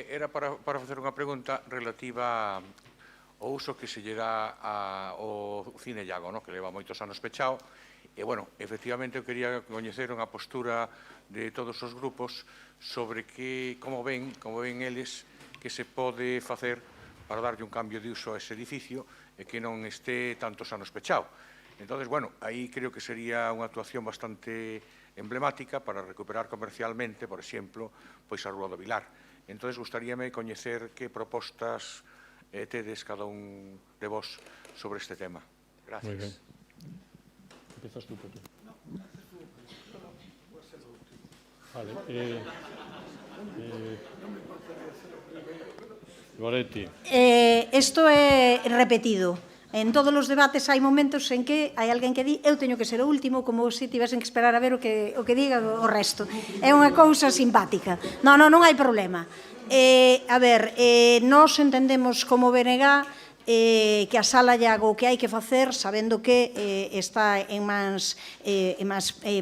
Era para facer unha pregunta relativa o uso que se lle dá ao Cine Iago, que leva moitos anos pechado. E, bueno, efectivamente, eu quería coñecer unha postura de todos os grupos sobre como ven eles que se pode facer para darlle un cambio de uso a ese edificio e que non este tantos anos pechado. Entón, bueno, aí creo que sería unha actuación bastante emblemática para recuperar comercialmente, por exemplo, pois a Rúa do Vilar. Entón, gustaríame coñecer que propostas tedes cada un de vos sobre este tema. Gracias. Muy bien. Empezas tú, Pepe. Vale. Goretti. Isto é repetido. En todos os debates hai momentos en que hai alguén que di eu teño que ser o último, como se tivesen que esperar a ver o que diga o resto. É unha cousa simpática. Non hai problema. A ver, nós entendemos como BNG que a Sala Iago que hai que facer, sabendo que está en mans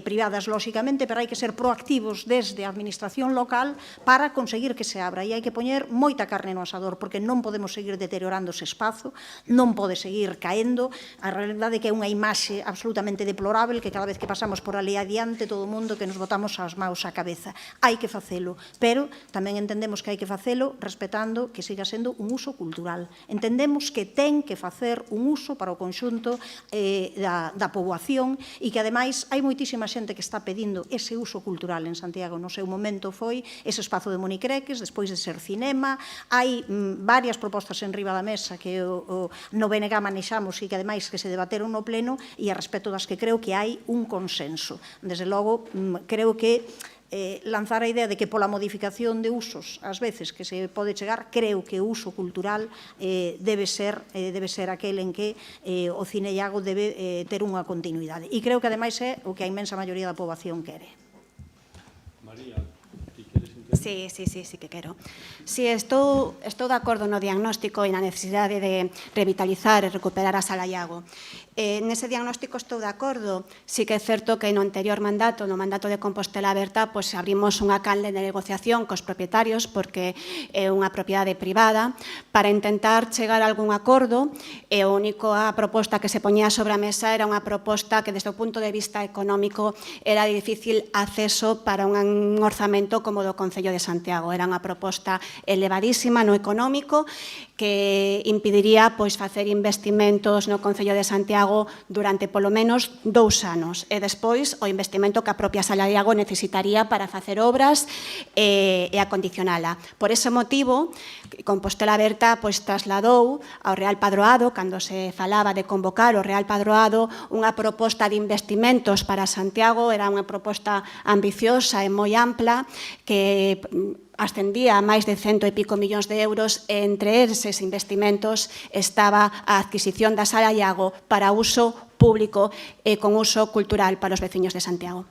privadas, lóxicamente, pero hai que ser proactivos desde a administración local para conseguir que se abra. E hai que poñer moita carne no asador, porque non podemos seguir deteriorando ese espazo, non pode seguir caendo. A realidade é que é unha imaxe absolutamente deplorable, que cada vez que pasamos por ali adiante, todo o mundo que nos botamos as maus á cabeza. Hai que facelo, pero tamén entendemos que hai que facelo respetando que siga sendo un uso cultural. Entendemos que ten que facer un uso para o conxunto da poboación e que, ademais, hai moitísima xente que está pedindo ese uso cultural en Santiago. No seu momento foi ese espazo de Monicreques, despois de ser cinema. Hai varias propostas en riba da mesa que no BNG manexamos e que, ademais, que se debateron no pleno e a respecto das que creo que hai un consenso. Desde logo, creo que lanzar a idea de que pola modificación de usos, ás veces que se pode chegar, creo que o uso cultural debe ser aquel en que o Cine Iago debe ter unha continuidade. E creo que, ademais, é o que a inmensa maioría da poboación quere. María, ti queres intervenir? Sí que quero. Sí, estou de acordo no diagnóstico e na necesidade de revitalizar e recuperar a Sala Iago. Nese diagnóstico estou de acordo. Sí que é certo que no anterior mandato, no mandato de Compostela Aberta, pois abrimos unha canle de negociación cos propietarios, porque é unha propiedade privada, para intentar chegar a algún acordo, e a única proposta que se poñía sobre a mesa era unha proposta que, desde o punto de vista económico, era de difícil acceso para un orzamento como do Concello de Santiago. Era unha proposta elevadísima no económico, que impediría facer investimentos no Concello de Santiago durante polo menos 2 anos, e despois o investimento que a propia Sala Iago necesitaría para facer obras e acondicionala. Por ese motivo, Compostela Aberta trasladou ao Real Padroado, cando se falaba de convocar o Real Padroado, unha proposta de investimentos para Santiago. Era unha proposta ambiciosa e moi ampla, que ascendía a máis de 100 e pico millóns de euros, e entre eses investimentos estaba a adquisición da Sala Iago para uso público e con uso cultural para os veciños de Santiago.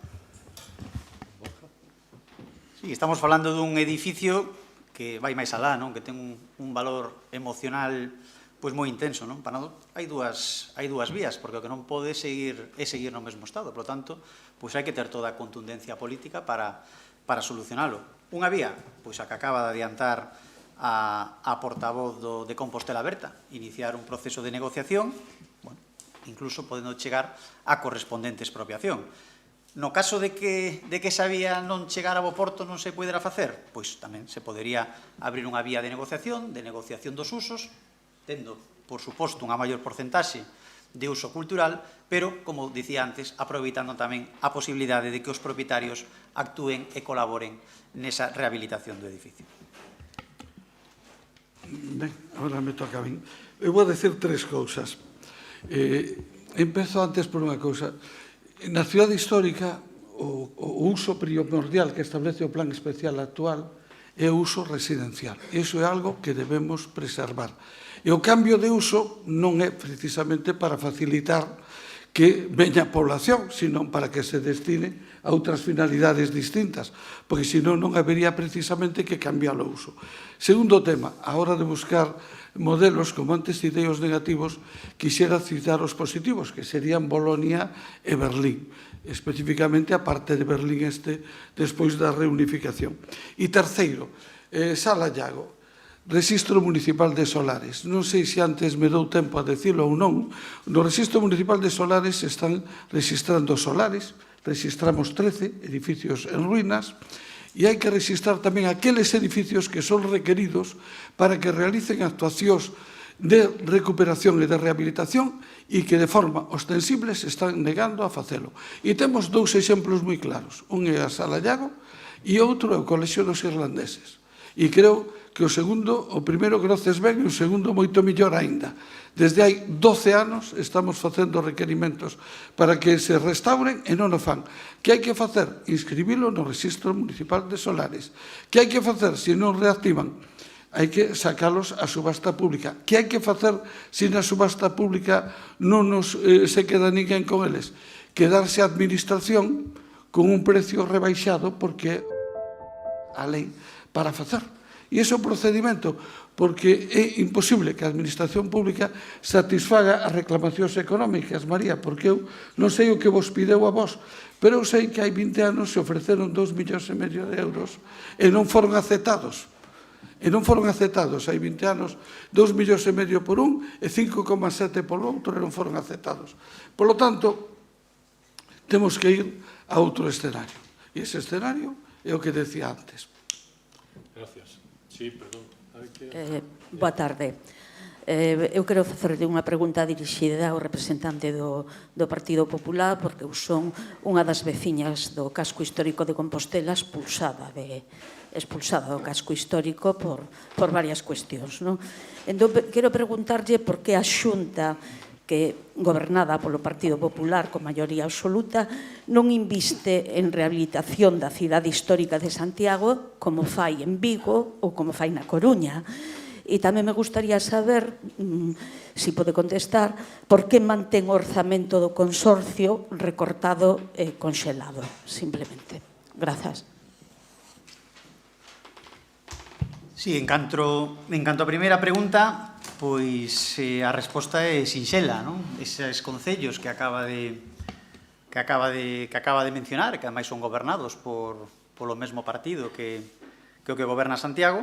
Sí, estamos falando dun edificio que vai máis alá, que ten un valor emocional moi intenso. Para nós hai dúas vías, porque o que non pode seguir é seguir no mesmo estado. Por lo tanto, hai que ter toda a contundencia política para solucionalo. Unha vía, a que acaba de adiantar a portavoz de Compostela Aberta, iniciar un proceso de negociación, incluso podendo chegar a correspondente expropiación. No caso de que esa vía non chegara a bo porto, non se poderá facer, pois tamén se podería abrir unha vía de negociación dos usos, tendo, por suposto, unha maior porcentaxe de uso cultural, pero, como dicía antes, aproveitando tamén a posibilidade de que os propietarios actúen e colaboren nesa rehabilitación do edificio. Ben, agora me toca a min. Eu vou decir 3 cousas. Empezo antes por unha cousa. Na cidade histórica, o uso primordial que establece o plan especial actual é o uso residencial. Iso é algo que debemos preservar. E o cambio de uso non é precisamente para facilitar que veña a población, sino para que se destine a outras finalidades distintas, porque senón non habería precisamente que cambiar o uso. Segundo tema, a hora de buscar modelos, como antes citei os negativos, quixera citar os positivos, que serían Bolonia e Berlín, especificamente a parte de Berlín despois da reunificación. E terceiro, Sala Iago. Rexistro Municipal de Solares. Non sei se antes me dou tempo a decirlo ou non. No Rexistro Municipal de Solares están registrando solares, registramos 13 edificios en ruínas, e hai que registrar tamén aqueles edificios que son requeridos para que realicen actuacións de recuperación e de rehabilitación e que de forma ostensible se están negando a facelo. E temos dous exemplos moi claros. Un é a Sala Llago e outro é o Colexio dos Irlandeses. E creo que o primeiro groces ben e o segundo moito millor aínda. Desde hai 12 anos estamos facendo requerimentos para que se restauren e non o fan. Que hai que facer? Inscribilo no Rexistro Municipal de Solares. Que hai que facer se non reactivan? Hai que sacalos a subasta pública. Que hai que facer se na subasta pública non se queda ninguén con eles? Quedarse a administración con un precio rebaixado porque a lei para facer. E ese é o procedimento, porque é imposible que a administración pública satisfaga as reclamacións económicas, María, porque eu non sei o que vos pideu a vos, pero eu sei que hai 20 anos se ofreceron 2,5 millóns de euros e non foron aceptados. E non foron aceptados, hai 20 anos, 2,5 millóns por un e 5,7 por outro e non foron aceptados. Por lo tanto, temos que ir a outro escenario. E ese escenario é o que decía antes. Gracias. Sí, perdón. Boa tarde. Eu quero facerlle unha pregunta dirixida ao representante do Partido Popular, porque eu son unha das veciñas do casco histórico de Compostela expulsada do casco histórico por varias cuestións. Entón, quero preguntarlle por que a Xunta, que gobernada polo Partido Popular con maioría absoluta, non inviste en rehabilitación da cidade histórica de Santiago como fai en Vigo ou como fai na Coruña. E tamén me gustaría saber, se pode contestar, por que mantén o orzamento do consorcio recortado e conxelado, simplemente. Grazas. Sí, en canto a primeira pregunta, pois a resposta é sinxela, non? Eses concellos que acaba de mencionar, que ademais son gobernados polo mesmo partido que o que goberna Santiago,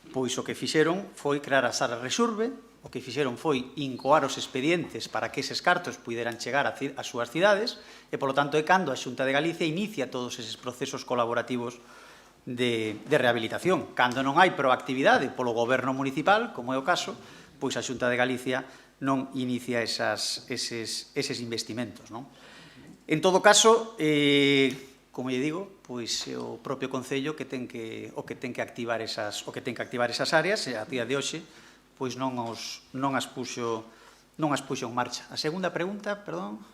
pois o que fixeron foi crear a Sala Resurbe, o que fixeron foi incoar os expedientes para que eses cartos puderan chegar ás súas cidades, e, polo tanto, é cando a Xunta de Galicia inicia todos eses procesos colaborativos de rehabilitación. Cando non hai proactividade polo goberno municipal, como é o caso, pois a Xunta de Galicia non inicia eses investimentos. En todo caso, como lle digo, pois é o propio Concello que ten que activar esas áreas, e a día de hoxe pois non as puxo en marcha. A segunda pregunta, perdón.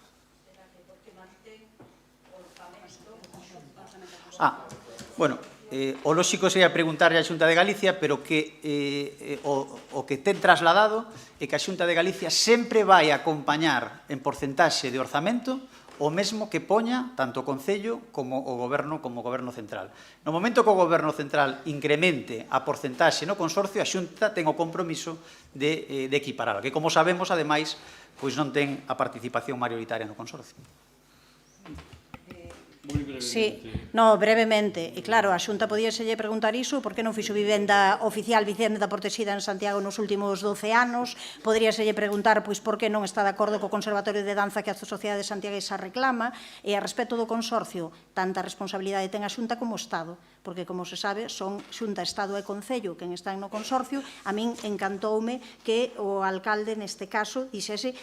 Bueno, o lóxico sería preguntarlle á Xunta de Galicia, pero que o que ten trasladado é que a Xunta de Galicia sempre vai acompañar en porcentaxe de orzamento o mesmo que poña tanto o Concello como o Goberno central. No momento que o Goberno central incremente a porcentaxe no consorcio, a Xunta ten o compromiso de equiparalo, que, como sabemos, ademais, pois non ten a participación maioritaria no consorcio. Sí, no, brevemente. E claro, a Xunta podíaselle preguntar iso, por que non fixo vivenda oficial, vivenda protexida en Santiago nos últimos 12 anos, poderíaselle preguntar pois por que non está de acordo co Conservatorio de Danza que a Sociedade Santiaguesa reclama, e a respecto do consorcio, tanta responsabilidade ten a Xunta como o Estado, porque, como se sabe, son Xunta, Estado e Concello quen están no consorcio. A min encantoume que o alcalde, neste caso, dixese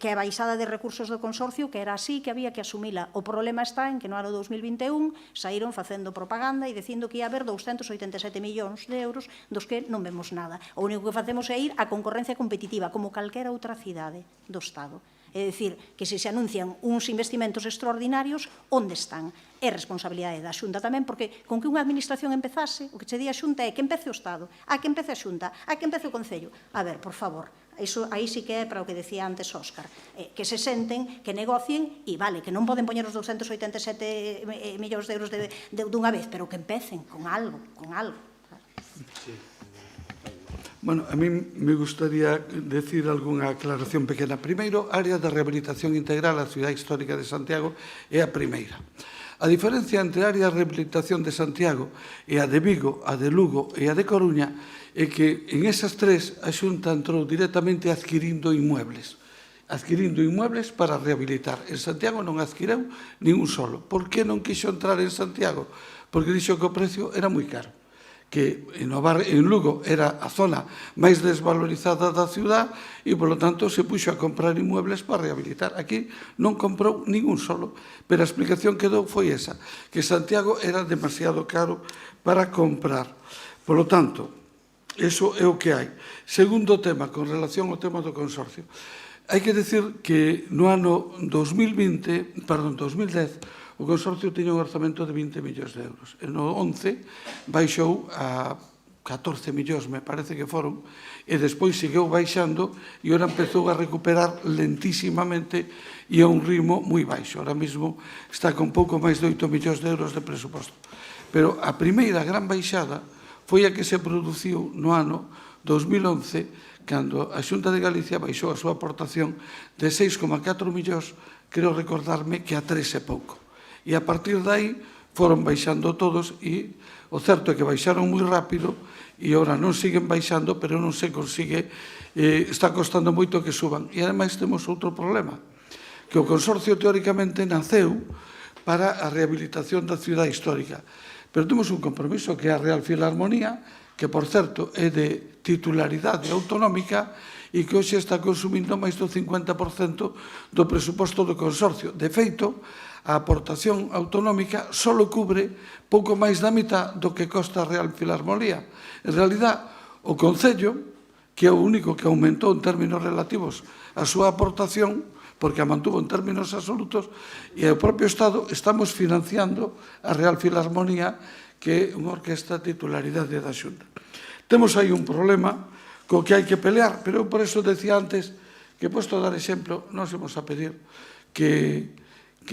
que a baixada de recursos do consorcio que era así, que había que asumila. O problema está en que no ano 2021 saíron facendo propaganda e dicindo que ia haber 287 millóns de euros dos que non vemos nada. O único que facemos é ir á concorrencia competitiva, como calquera outra cidade do Estado. É dicir, que se anuncian uns investimentos extraordinarios, onde están? É responsabilidade da Xunta tamén, porque con que unha administración empezase, o que che di a Xunta é que empece o Estado, a que empece a Xunta, a que empece o Concello. A ver, por favor, iso aí sí que é para o que decía antes Óscar, que se senten, que negocien, e vale, que non poden poñer os 287 millóns de euros dunha vez, pero que empecen con algo, Sí. Bueno, a mí me gustaría decir algunha aclaración pequena. Primeiro, área de rehabilitación integral a Cidade Histórica de Santiago é a primeira. A diferencia entre a área de rehabilitación de Santiago e a de Vigo, a de Lugo e a de Coruña é que en esas tres a Xunta entrou directamente adquirindo inmuebles para rehabilitar. En Santiago non adquireu nin un solo. Por que non quixo entrar en Santiago? Porque dixo que o precio era moi caro, que en Lugo era a zona máis desvalorizada da ciudad e, polo tanto, se puxo a comprar inmuebles para rehabilitar. Aquí non comprou ningún solo, pero a explicación que dou foi esa, que Santiago era demasiado caro para comprar. Polo tanto, iso é o que hai. Segundo tema, con relación ao tema do consorcio. Hai que decir que no ano 2010, o consorcio tiña un orzamento de 20 millóns de euros. E no 11 baixou a 14 millóns, me parece que foron, e despois seguiu baixando e ora empezou a recuperar lentísimamente e a un ritmo moi baixo. Ahora mesmo está con pouco máis de 8 millóns de euros de presuposto. Pero a primeira gran baixada foi a que se produciu no ano 2011, cando a Xunta de Galicia baixou a súa aportación de 6,4 millóns, creo recordarme que a 3 e pouco. E a partir de aí foron baixando todos e o certo é que baixaron moi rápido e agora non siguen baixando, pero non se consigue, está costando moito que suban. E ademais temos outro problema, que o consorcio teóricamente naceu para a rehabilitación da ciudad histórica, pero temos un compromiso que é a Real Filarmonía, que, por certo, é de titularidade autonómica e que hoxe está consumindo máis do 50% do presuposto do consorcio. De feito, a aportación autonómica só cubre pouco máis da mitad do que costa a Real Filarmonía. En realidad, o Concello, que é o único que aumentou en términos relativos a súa aportación, porque a mantuvo en términos absolutos, e o propio Estado estamos financiando a Real Filarmonía, que é unha orquesta titularidade da Xunta. Temos aí un problema co que hai que pelear, pero eu por eso decía antes que, posto a dar exemplo, nós vamos a pedir que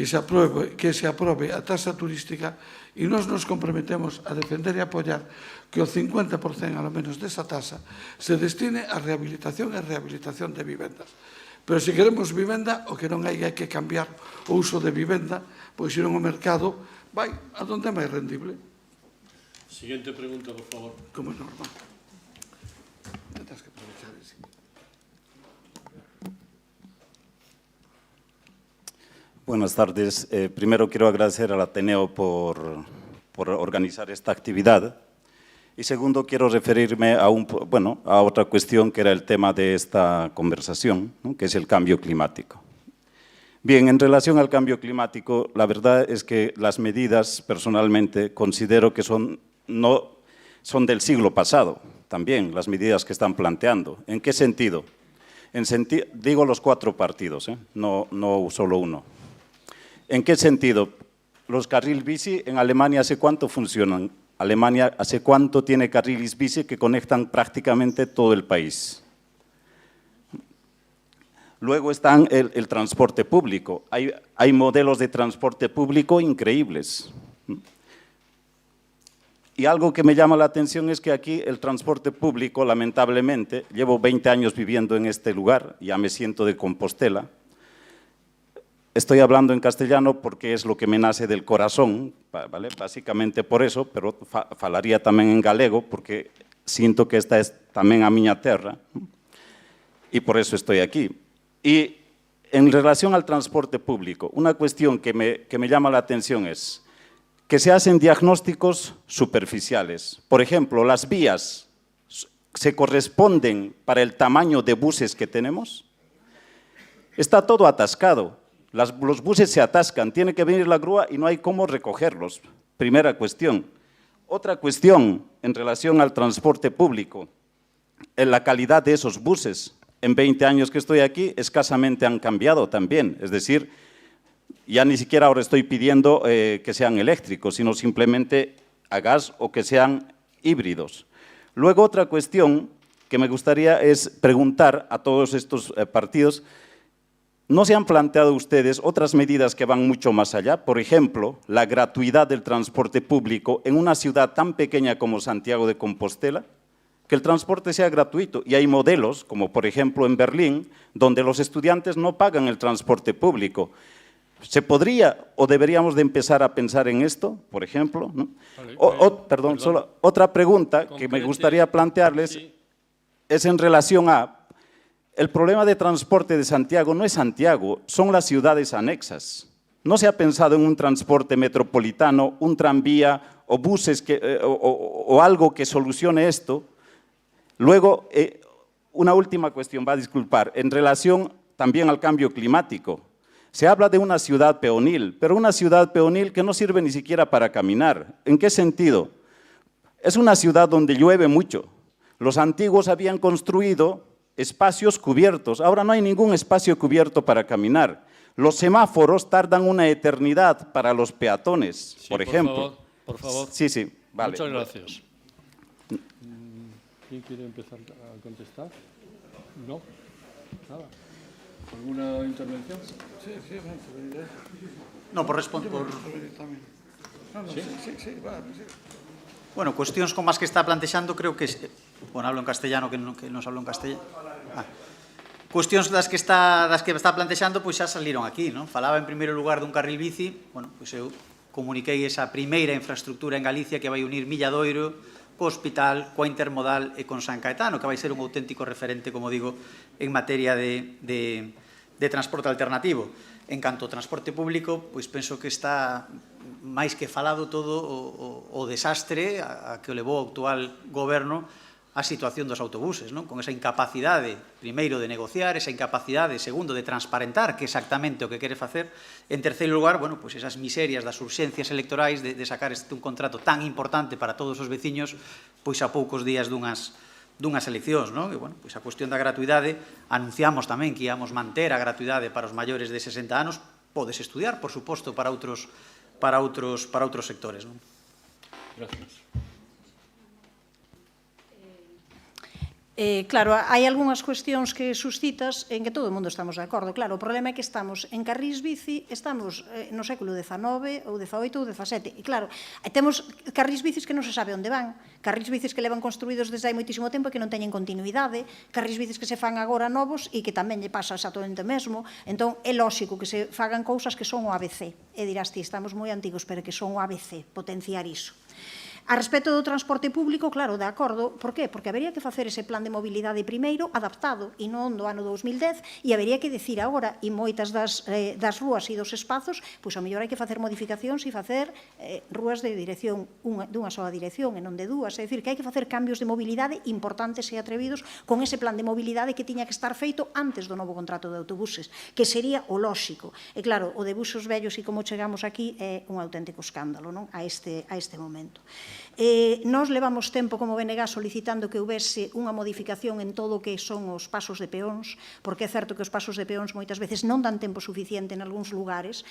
se aprobe a taxa turística e nós nos comprometemos a defender e apoiar que o 50% ao menos desa taxa se destine a rehabilitación e rehabilitación de vivendas. Pero se queremos vivenda, o que non hai é que cambiar o uso de vivenda, pois senón o mercado vai a donde é máis rendible. Siguiente pregunta, por favor. Como é normal. Buenas tardes. Primero quiero agradecer al Ateneo por organizar esta actividad. Y segundo, quiero referirme a otra cuestión que era el tema de esta conversación, ¿no?, que es el cambio climático. Bien, en relación al cambio climático, la verdad es que las medidas, personalmente, considero que no son del siglo pasado, también las medidas que están planteando. ¿En qué sentido? Digo los 4 partidos, no solo uno. ¿En qué sentido? Los carriles bici en Alemania, ¿hace cuánto funcionan? Alemania, ¿hace cuánto tiene carriles bici que conectan prácticamente todo el país? Luego está el transporte público. Hay modelos de transporte público increíbles. Y algo que me llama la atención es que aquí el transporte público, lamentablemente, llevo 20 años viviendo en este lugar, ya me siento de Compostela. Estoy hablando en castellano porque es lo que me nace del corazón, ¿vale? Básicamente por eso, pero falaría también en galego porque siento que esta es también a miña terra y por eso estoy aquí. Y en relación al transporte público, una cuestión que me llama la atención es que se hacen diagnósticos superficiales. Por ejemplo, las vías se corresponden para el tamaño de buses que tenemos. Está todo atascado. Los buses se atascan, tiene que venir la grúa y no hay cómo recogerlos. Primera cuestión. Otra cuestión en relación al transporte público, en la calidad de esos buses. En 20 años que estoy aquí, escasamente han cambiado también. Es decir, ya ni siquiera ahora estoy pidiendo que sean eléctricos, sino simplemente a gas o que sean híbridos. Luego, otra cuestión que me gustaría es preguntar a todos estos partidos, ¿no se han planteado ustedes otras medidas que van mucho más allá? Por ejemplo, la gratuidad del transporte público en una ciudad tan pequeña como Santiago de Compostela, que el transporte sea gratuito. Y hay modelos, como por ejemplo en Berlín, donde los estudiantes no pagan el transporte público. ¿Se podría o deberíamos de empezar a pensar en esto, por ejemplo? ¿No? Vale, Perdón, solo otra pregunta que me gustaría plantearles es en relación a el problema de transporte de Santiago. No es Santiago, son las ciudades anexas. No se ha pensado en un transporte metropolitano, un tranvía o buses o algo que solucione esto. Luego, una última cuestión, va a disculpar, en relación también al cambio climático. Se habla de una ciudad peonil, pero una ciudad peonil que no sirve ni siquiera para caminar. ¿En qué sentido? Es una ciudad donde llueve mucho. Los antiguos habían construido espacios cubiertos, ahora no hay ningún espacio cubierto para caminar. Los semáforos tardan una eternidad para los peatones, Sí, por ejemplo. Por favor. Sí, vale. Muchas gracias. ¿Quién quiere empezar a contestar? No. Nada. ¿Alguna intervención? Sí, No, por responder... sí, va, sí. Bueno, cuestións como as que está plantexando, creo que... Bueno, hablo en castellano, que nos hablo en castellano. Cuestións das que está plantexando, pois xa saliron aquí, non? Falaba en primeiro lugar dun carril bici, bueno, pois eu comuniquei esa primeira infraestructura en Galicia que vai unir Milladoiro co hospital, coa intermodal e con San Caetano, que vai ser un auténtico referente, como digo, en materia de transporte alternativo. En canto ao transporte público, pois penso que está máis que falado todo o desastre a que o levou o actual goberno a situación dos autobuses, non? Con esa incapacidade, primeiro, de negociar, esa incapacidade, segundo, de transparentar que exactamente o que quere facer, en terceiro lugar, bueno, pois esas miserias das urxencias electorais de sacar un contrato tan importante para todos os veciños, pois a poucos días dunhas eleccións, non? E, bueno, pois a cuestión da gratuidade, anunciamos tamén que íamos manter a gratuidade para os maiores de 60 anos, podes estudiar, por suposto, para outros sectores, non? Gracias. Claro, hai algunhas cuestións que suscitas en que todo o mundo estamos de acordo. Claro, o problema é que estamos en carrís bici, estamos no século XIX ou XVIII ou XVII. E claro, temos carrís bicis que non se sabe onde van, carrís bicis que levan construídos desde hai moitísimo tempo e que non teñen continuidade, carrís bicis que se fan agora novos e que tamén lle pasa exactamente mesmo. Entón, é lóxico que se fagan cousas que son o ABC. E dirás ti, estamos moi antigos, pero que son o ABC, potenciar iso. A respecto do transporte público, claro, de acordo. Por qué? Porque habería que facer ese plan de mobilidade primeiro adaptado e non do ano 2010 e habería que decir agora, e moitas das rúas e dos espazos, pois ao mellor hai que facer modificacións e facer rúas de dirección dunha sola dirección e non de dúas. É dicir, que hai que facer cambios de mobilidade importantes e atrevidos con ese plan de mobilidade que tiña que estar feito antes do novo contrato de autobuses, que sería o lóxico. E claro, o de buses vellos e como chegamos aquí é un auténtico escándalo, non? A este momento. Nós levamos tempo como BNG solicitando que houvese unha modificación en todo o que son os pasos de peóns, porque é certo que os pasos de peóns moitas veces non dan tempo suficiente en algúns lugares.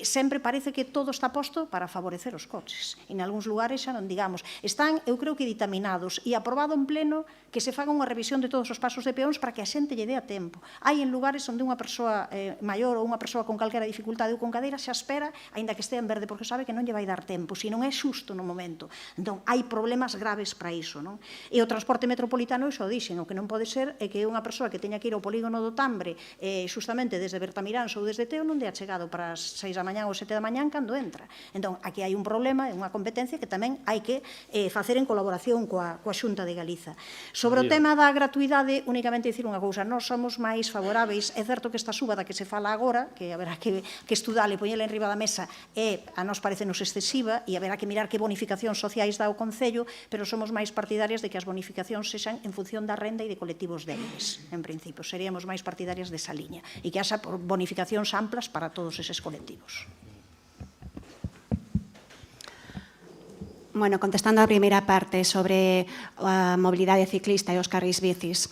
Sempre parece que todo está posto para favorecer os coches. En algúns lugares xa non digamos. Están, eu creo que ditaminados e aprobado en pleno que se faga unha revisión de todos os pasos de peóns para que a xente lle dé a tempo. Hai en lugares onde unha persoa maior ou unha persoa con calquera dificultade ou con cadeira xa espera, aínda que estea en verde, porque sabe que non lle vai dar tempo, se non é xusto no momento. Entón, hai problemas graves para iso, non? E o transporte metropolitano, iso o dixen, o que non pode ser é que unha persoa que teña que ir ao polígono do Tambre justamente desde Bertamiráns ou desde Teo non dea chegado para as 6 da mañá ou 7 da mañá cando entra. Entón, aquí hai un problema, unha competencia que tamén hai que facer en colaboración coa Xunta de Galiza. Sobre o tema da gratuidade, únicamente dicir unha cousa, nós somos máis favoráveis, é certo que esta suba da que se fala agora, que haberá que estudala e poñela en riba da mesa, a nós parecenos excesiva e haberá que mirar que bonificacións sociais dá o Concello, pero somos máis partidarias de que as bonificacións sexan en función da renda e de colectivos débiles, en principio. Seríamos máis partidarias desa liña e que haxa bonificacións amplas para todos eses colectivos. Bueno, contestando a primeira parte sobre a mobilidade ciclista e os carrís bicis.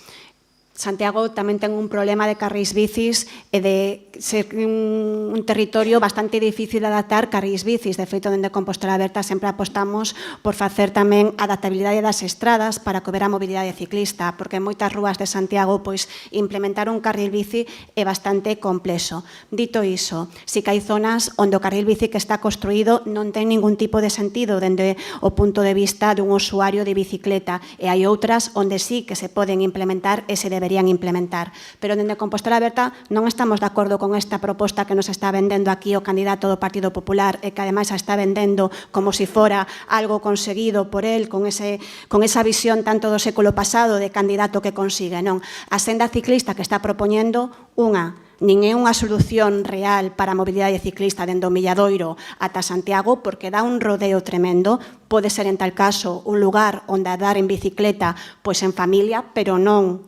Santiago tamén ten un problema de carrís bicis e de ser un territorio bastante difícil de adaptar carrís bicis. De feito, dende Compostela Aberta sempre apostamos por facer tamén adaptabilidade das estradas para que houbera mobilidade ciclista, porque en moitas rúas de Santiago implementar un carril bici é bastante complexo. Dito iso, si que hai zonas onde o carril bici que está construído non ten ningún tipo de sentido dende o punto de vista dun usuario de bicicleta e hai outras onde sí que se poden implementar e se debe deberían implementar. Pero dende Compostela Aberta non estamos de acordo con esta proposta que nos está vendendo aquí o candidato do Partido Popular e que ademais a está vendendo como si fora algo conseguido por él con esa visión tanto do século pasado de candidato que consigue. Non, a senda ciclista que está propoñendo nin é unha solución real para a mobilidade ciclista dende o Milladoiro ata Santiago, porque dá un rodeo tremendo. Pode ser, en tal caso, un lugar onde andar en bicicleta pois en familia, pero non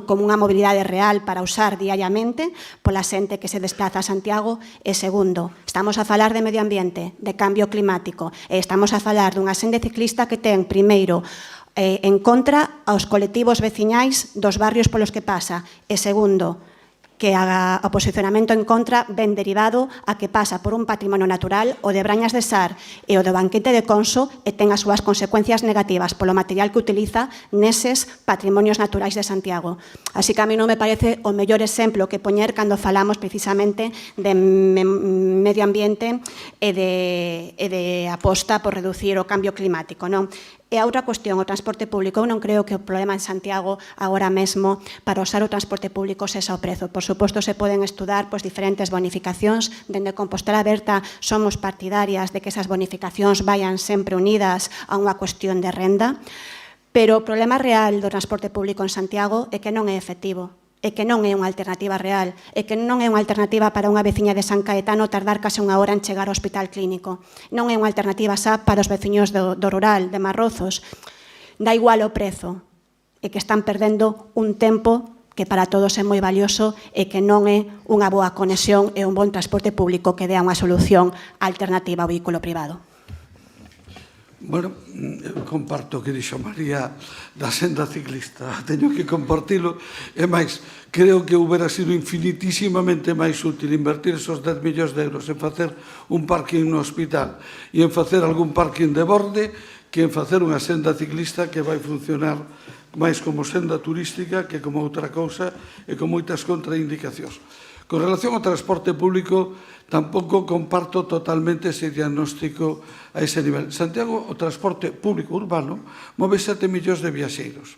como unha mobilidade real para usar diariamente pola xente que se desplaza a Santiago. E segundo, estamos a falar de medio ambiente, de cambio climático, e estamos a falar dunha senda ciclista que ten, primeiro, en contra aos colectivos veciñais dos barrios polos que pasa, e segundo, que o posicionamento en contra ven derivado a que pasa por un patrimonio natural, o de Brañas de Sar e o do Banquete de Conso, e ten as súas consecuencias negativas polo material que utiliza neses patrimonios naturais de Santiago. Así que a mí non me parece o mellor exemplo que poñer cando falamos precisamente de medio ambiente e de aposta por reducir o cambio climático, non? E a outra cuestión, o transporte público. Eu non creo que o problema en Santiago agora mesmo para usar o transporte público sexa o prezo. Por suposto, se poden estudar diferentes bonificacións. Dende Compostela Aberta somos partidarias de que esas bonificacións vayan sempre unidas a unha cuestión de renda, pero o problema real do transporte público en Santiago é que non é efectivo, é que non é unha alternativa real, é que non é unha alternativa para unha veciña de San Caetano tardar case unha hora en chegar ao hospital clínico. Non é unha alternativa xa para os veciños do rural, de Marrozos. Da igual o prezo, é que están perdendo un tempo que para todos é moi valioso e que non é unha boa conexión e un bon transporte público que dea unha solución alternativa ao vehículo privado. Bueno, comparto o que dixo María da senda ciclista, teño que compartilo, e máis, creo que houbera sido infinitísimamente máis útil invertir esos 10 millóns de euros en facer un parking no hospital e en facer algún parking de borde que en facer unha senda ciclista que vai funcionar máis como senda turística que como outra cousa e con moitas contraindicacións. Con relación ao transporte público, tampouco comparto totalmente ese diagnóstico a ese nivel. Santiago, o transporte público urbano, move 7 millóns de viaxeiros.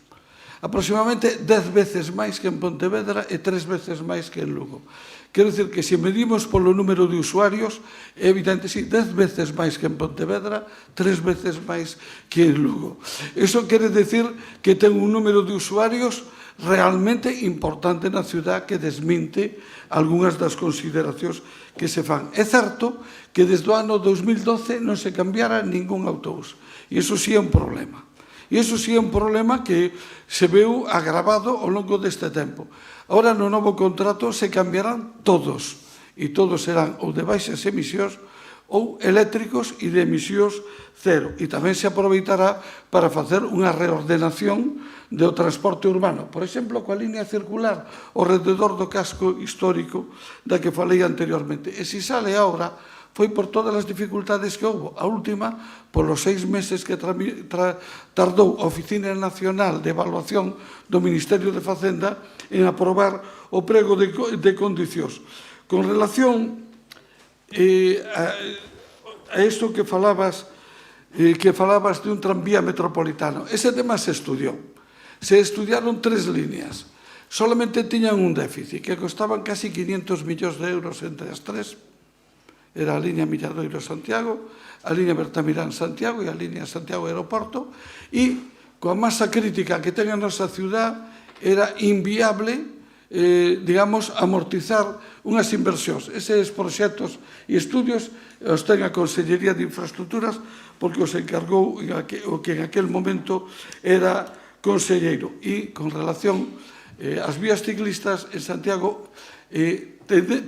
Aproximadamente 10 veces máis que en Pontevedra e 3 veces máis que en Lugo. Quero dicir que se medimos polo número de usuarios, é evidente, sí, 10 veces máis que en Pontevedra, 3 veces máis que en Lugo. Iso quere dicir que ten un número de usuarios realmente importante na ciudad que desminte algunhas das consideracións que se fan. É certo que desde o ano 2012 non se cambiara ningún autobús. E iso sí é un problema. E iso sí é un problema que se veu agravado ao longo deste tempo. Ahora, no novo contrato, se cambiarán todos. E todos serán ou de baixas emisións ou eléctricos e de emisións cero. E tamén se aproveitará para facer unha reordenación do transporte urbano. Por exemplo, coa línea circular ao rededor do casco histórico da que falei anteriormente. E se sale agora, foi por todas as dificultades que houve. A última, polos 6 meses que tardou a Oficina Nacional de Evaluación do Ministerio de Facenda en aprobar o prego de condicións. Con relación a isto que falabas de un tranvía metropolitano, ese tema se estudiou. Se estudiaron 3 líneas. Solamente tiñan un déficit, que costaban casi 500 millóns de euros entre as 3. Era a línea Milladoiro-Santiago, a línea Bertamirán-Santiago e a línea Santiago-Aeroporto. E coa masa crítica que ten a nosa ciudad, era inviable, digamos, amortizar unhas inversións. Eses proxectos e estudios os ten a Consellería de Infraestructuras porque os encargou o que en aquel momento era conselleiro. E con relación ás vías ciclistas en Santiago,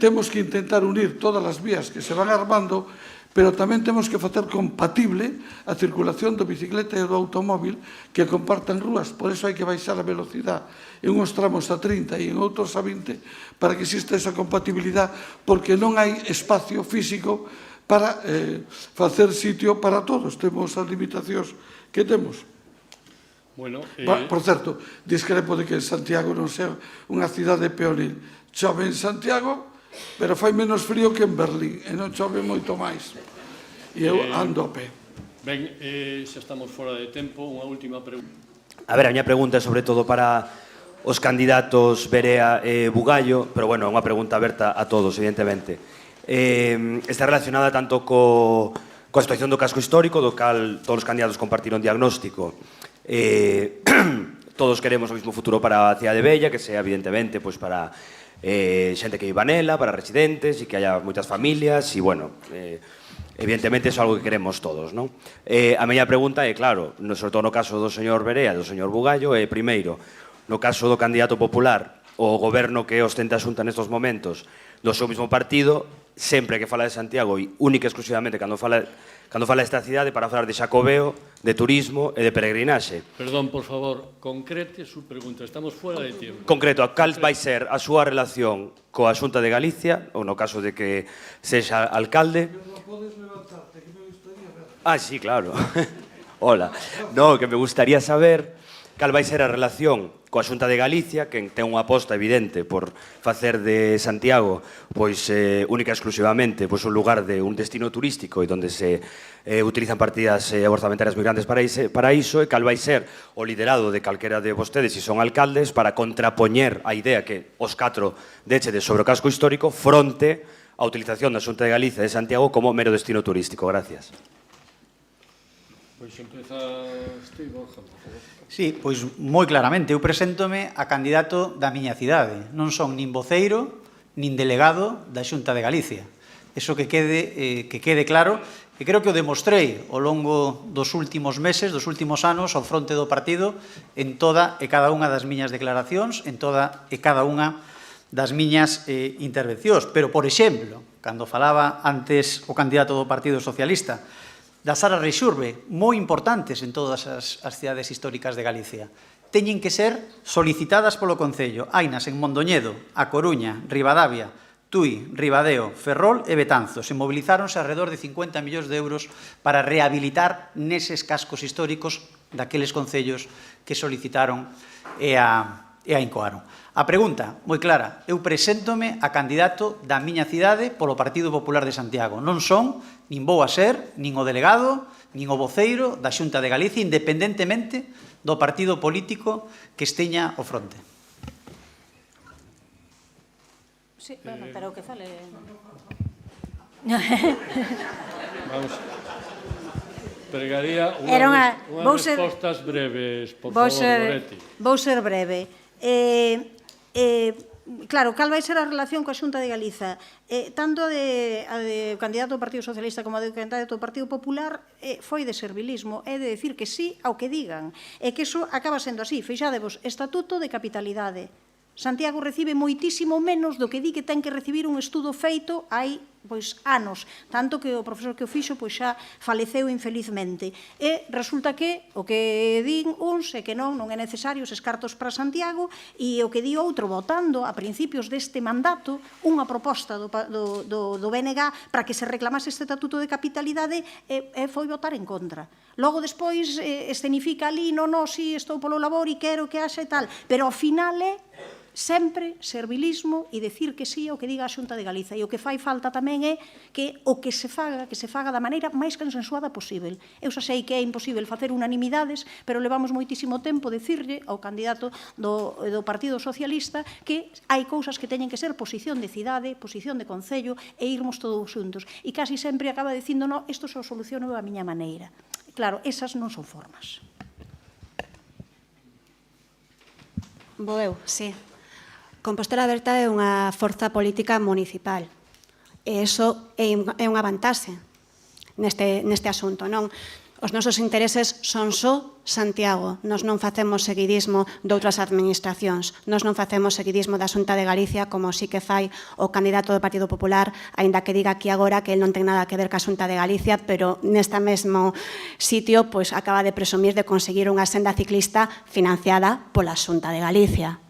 temos que intentar unir todas as vías que se van armando, pero tamén temos que facer compatible a circulación do bicicleta e do automóvil que compartan rúas. Por iso hai que baixar a velocidade en uns tramos a 30 e en outros a 20 para que exista esa compatibilidade, porque non hai espacio físico para facer sitio para todos. Temos as limitacións que temos. Bueno, por certo, discrepo de que Santiago non sea unha cidade peonil. Chove en Santiago, pero fai menos frío que en Berlín, e non chove moito máis. E eu ando a pé. Ben, xa estamos fora de tempo, unha última pregunta. A ver, a miña pregunta é sobre todo para os candidatos Berea e Bugallo, pero bueno, é unha pregunta aberta a todos, evidentemente. Está relacionada tanto coa situación do casco histórico, do cal todos os candidatos compartiron diagnóstico. Todos queremos o mismo futuro para a cidade bella, que sea, evidentemente, pois para xente que viva nela, para residentes, e que haya moitas familias, e, bueno, evidentemente, iso é algo que queremos todos, non? A miña pregunta é, claro, sobre todo no caso do señor Berea e do señor Bugallo, é, primeiro, no caso do candidato popular, o goberno que ostenta a Xunta nestes momentos, do seu mismo partido, sempre que fala de Santiago, e única e exclusivamente cando fala desta cidade, para falar de Xacobeo, de turismo e de peregrinaxe. Perdón, por favor, concrete su pregunta. Estamos fuera de tiempo. Concreto, cal vai ser a súa relación coa Xunta de Galicia, ou no caso de que sexa alcalde? Ah, sí, claro. Hola. No, que me gustaría saber cal vai ser a relación coa Xunta de Galicia, que ten unha aposta evidente por facer de Santiago pois única e exclusivamente pois un lugar de un destino turístico e onde se utilizan partidas orzamentarias moi grandes para iso, e cal vai ser o liderado de calquera de vostedes, se son alcaldes, para contrapoñer a idea que os 4 dechedes sobre o casco histórico fronte a utilización da Xunta de Galicia de Santiago como mero destino turístico. Gracias. Pois empeza Steve Borja, por favor. Sí, pois moi claramente, eu preséntome a candidato da miña cidade. Non son nin voceiro, nin delegado da Xunta de Galicia. Eso que quede claro, e creo que o demostrei ao longo dos últimos meses, dos últimos anos, ao fronte do partido, en toda e cada unha das miñas declaracións, en toda e cada unha das miñas intervencións. Pero, por exemplo, cando falaba antes o candidato do Partido Socialista, das áreas rexurbe, moi importantes en todas as cidades históricas de Galicia. Teñen que ser solicitadas polo Concello. Hainas en Mondoñedo, A Coruña, Ribadavia, Tui, Ribadeo, Ferrol e Betanzos. Se mobilizáronse alrededor de 50 millóns de euros para rehabilitar neses cascos históricos daqueles concellos que solicitaron e a incoaron. A pregunta, moi clara, eu preséntome a candidato da miña cidade polo Partido Popular de Santiago. Non son, nin vou a ser, nin o delegado, nin o voceiro da Xunta de Galicia, independentemente do partido político que esteña ao fronte. Sí, bueno, pero que fale... Vamos. Pregaría unhas respostas breves, por favor, Loretti. Vou ser breve. Claro, cal vai ser a relación coa Xunta de Galiza? Tanto a de candidato do Partido Socialista como a de candidato do Partido Popular foi de servilismo, é de decir que sí ao que digan. E que iso acaba sendo así. Fixadevos, Estatuto de Capitalidade. Santiago recibe moitísimo menos do que di que ten que recibir un estudo feito hai anos, tanto que o profesor que o fixo xa faleceu infelizmente. E resulta que o que din uns é que non é necesario eses cartos para Santiago, e o que di outro, votando a principios deste mandato unha proposta do BNG para que se reclamase este estatuto de capitalidade, e foi votar en contra. Logo, despois, escenifica ali, si estou polo labor e quero que haxa e tal, pero ao final é sempre servilismo e decir que sí ao que diga a Xunta de Galiza. E o que fai falta tamén é que o que se faga da maneira máis consensuada posible. Eu xa sei que é imposible facer unanimidades, pero levamos moitísimo tempo decirlle ao candidato do Partido Socialista que hai cousas que teñen que ser posición de cidade, posición de concello, e irmos todos xuntos. E casi sempre acaba dicindo, no, isto só soluciono a miña maneira. Claro, esas non son formas. Vou eu, sí. Compostela Aberta é unha forza política municipal e iso é unha vantaxe neste asunto, non? Os nosos intereses son só Santiago. Nos non facemos seguidismo de outras administracións. Nos non facemos seguidismo da Xunta de Galicia, como sí que fai o candidato do Partido Popular, aínda que diga aquí agora que el non ten nada que ver ca Xunta de Galicia, pero neste mesmo sitio acaba de presumir de conseguir unha senda ciclista financiada pola Xunta de Galicia.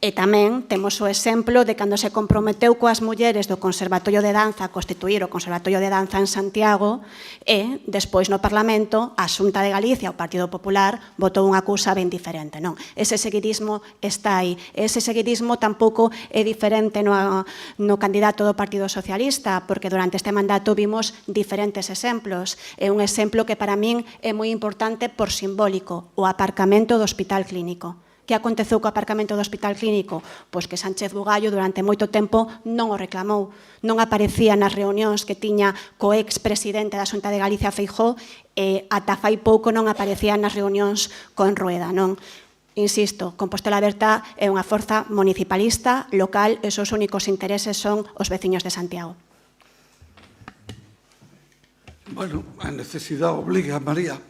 E tamén temos o exemplo de cando se comprometeu coas mulleres do Conservatorio de Danza a constituir o Conservatorio de Danza en Santiago, e despois no Parlamento a Xunta de Galicia, o Partido Popular, votou unha cousa ben diferente. Non, ese seguidismo está aí. Ese seguidismo tampouco é diferente no candidato do Partido Socialista, porque durante este mandato vimos diferentes exemplos. É un exemplo que para min é moi importante por simbólico, o aparcamento do Hospital Clínico, Que aconteceu co aparcamento do Hospital Clínico? Pois que Sánchez Bugallo durante moito tempo non o reclamou, non aparecía nas reunións que tiña co ex-presidente da Xunta de Galicia, Feijóo, e ata fai pouco non aparecía nas reunións con Rueda, non? Insisto, Compostela Aberta é unha forza municipalista, local, e os seus únicos intereses son os veciños de Santiago. Bueno, a necesidade obliga, María.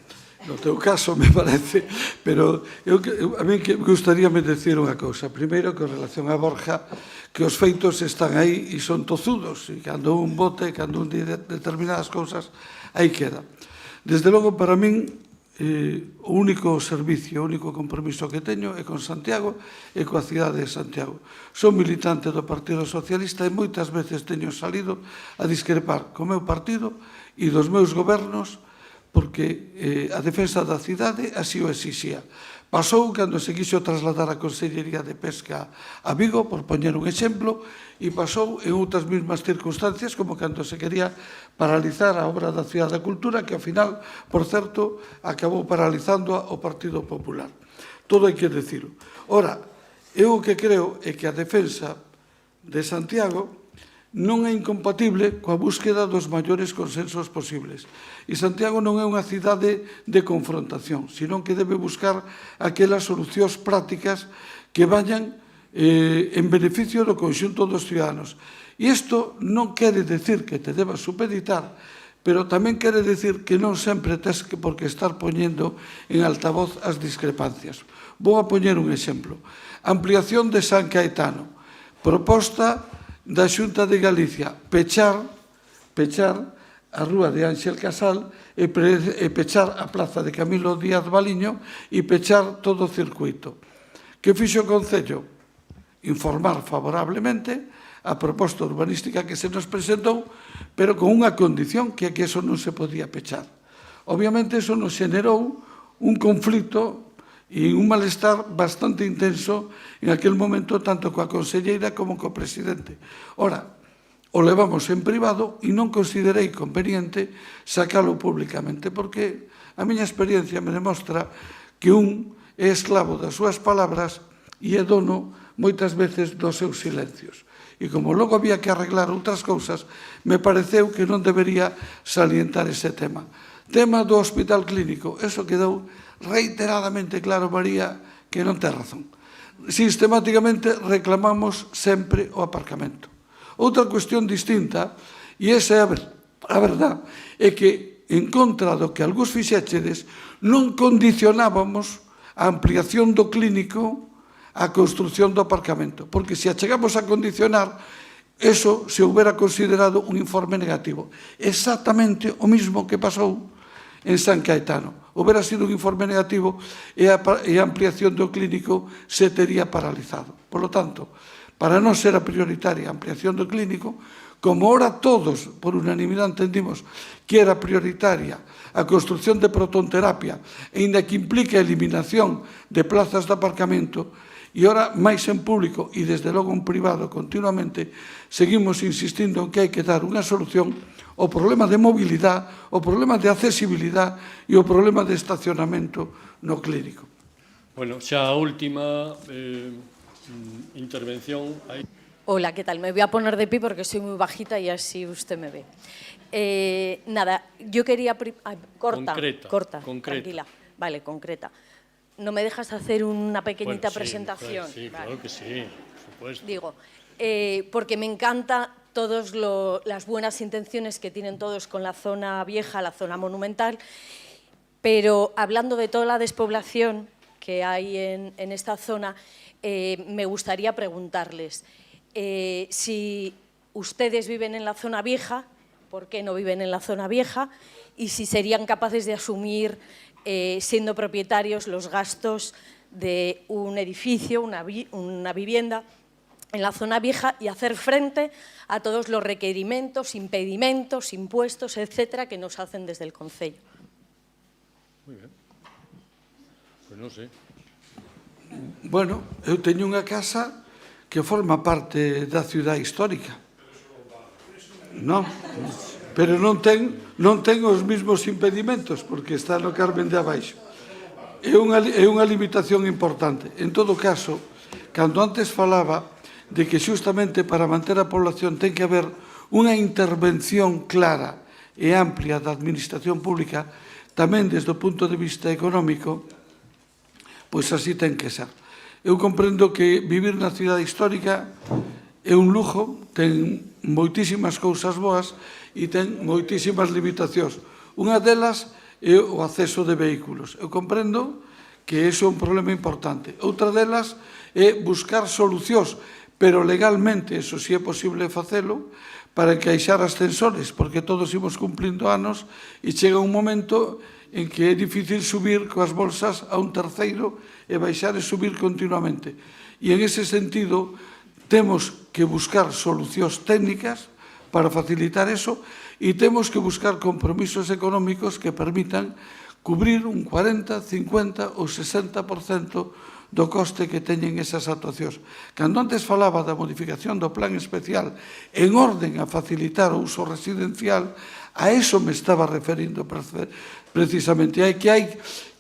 No teu caso, me parece. Pero a mí gustaríame decir unha cousa. Primeiro, que en relación a Borja, que os feitos están aí e son tozudos. E cando un vote, cando un di determinadas cousas, aí queda. Desde logo, para min, o único servicio, o único compromiso que teño é con Santiago e coa cidade de Santiago. Son militante do Partido Socialista e moitas veces teño salido a discrepar co meu partido e dos meus gobernos porque a defensa da cidade así o exixía. Pasou cando se quixo trasladar a Consellería de Pesca a Vigo, por poñer un exemplo, e pasou en outras mesmas circunstancias, como cando se quería paralizar a obra da Cidade da Cultura, que ao final, por certo, acabou paralizando o Partido Popular. Todo hai que decirlo. Ora, eu o que creo é que a defensa de Santiago non é incompatible coa búsqueda dos maiores consensos posibles. E Santiago non é unha cidade de confrontación, senón que debe buscar aquelas solucións prácticas que vayan en beneficio do conxunto dos ciudadanos. E isto non quere decir que te debas supeditar, pero tamén quere decir que non sempre tes que por que estar poñendo en altavoz as discrepancias. Vou a poñer un exemplo. Ampliación de San Caetano. Proposta da Xunta de Galicia, pechar a rúa de Ángel Casal e pechar a plaza de Camilo Díaz Baliño e pechar todo o circuito. Que fixo o Concello? Informar favorablemente a proposta urbanística que se nos presentou, pero con unha condición, que é que eso non se podía pechar. Obviamente, eso nos xenerou un conflito e un malestar bastante intenso en aquel momento, tanto coa conselleira como co presidente. Ora, o levamos en privado e non considerei conveniente sacalo públicamente, porque a miña experiencia me demostra que un é esclavo das súas palabras e é dono moitas veces dos seus silencios. E como logo había que arreglar outras cousas, me pareceu que non debería salientar ese tema. Tema do Hospital Clínico, eso quedou reiteradamente claro, María, que non ten razón. Sistemáticamente reclamamos sempre o aparcamento. Outra cuestión distinta, e esa é a verdad, é que en contra do que algúns fixéchedes, non condicionábamos a ampliación do clínico á construción do aparcamento, porque se a chegamos a condicionar, eso se houbera considerado un informe negativo. Exactamente o mismo que pasou en San Caetano. Houbera sido un informe negativo e a ampliación do clínico se tería paralizado. Por lo tanto, para non ser a prioritaria a ampliación do clínico, como ora todos, por unanimidade, entendimos que era prioritaria a construción de protonterapia, e ainda que implica a eliminación de plazas de aparcamento, e ora máis en público e desde logo en privado continuamente, seguimos insistindo en que hai que dar unha solución ao problema de mobilidade, ao problema de accesibilidade e ao problema de estacionamento no clínico. Bueno, xa a última intervención. Hola, ¿qué tal? Me voy a poner de pie porque soy muy bajita y así usted me ve. Nada, yo quería... Corta, tranquila. Vale, concreta. ¿No me dejas hacer una pequeñita presentación? Sí, claro que sí, por supuesto. Digo, porque me encanta todas las buenas intenciones que tienen todos con la zona vieja, la zona monumental, pero hablando de toda la despoblación que hay en esta zona, me gustaría preguntarles si ustedes viven en la zona vieja, ¿por qué no viven en la zona vieja? Y si serían capaces de asumir, siendo propietarios, los gastos de un edificio, una vivienda en la zona vieja y hacer frente a todos los requerimientos, impedimentos, impuestos, etcétera, que nos hacen desde el Concello. Muy bien. Pues non sei. Bueno, eu teño unha casa que forma parte da cidade histórica. Non, pero non ten os mesmos impedimentos, porque está no Carmen de Abaixo. é unha limitación importante. En todo caso, cando antes falaba de que xustamente para manter a población ten que haber unha intervención clara e amplia da administración pública, tamén desde o punto de vista económico, pois así ten que ser. Eu comprendo que vivir na cidade histórica é un lujo, ten moitísimas cousas boas e ten moitísimas limitacións. Unha delas é o acceso de vehículos. Eu comprendo que iso é un problema importante. Outra delas é buscar solucións, pero legalmente, eso si é posible facelo, para encaixar ascensores, porque todos imos cumplindo anos e chega un momento en que é difícil subir coas bolsas a un terceiro e baixar e subir continuamente. E en ese sentido, temos que buscar solucións técnicas para facilitar eso e temos que buscar compromisos económicos que permitan cubrir un 40, 50 ou 60% do coste que teñen esas actuacións. Cando antes falaba da modificación do plan especial en orden a facilitar o uso residencial, a eso me estaba referindo precisamente. Hai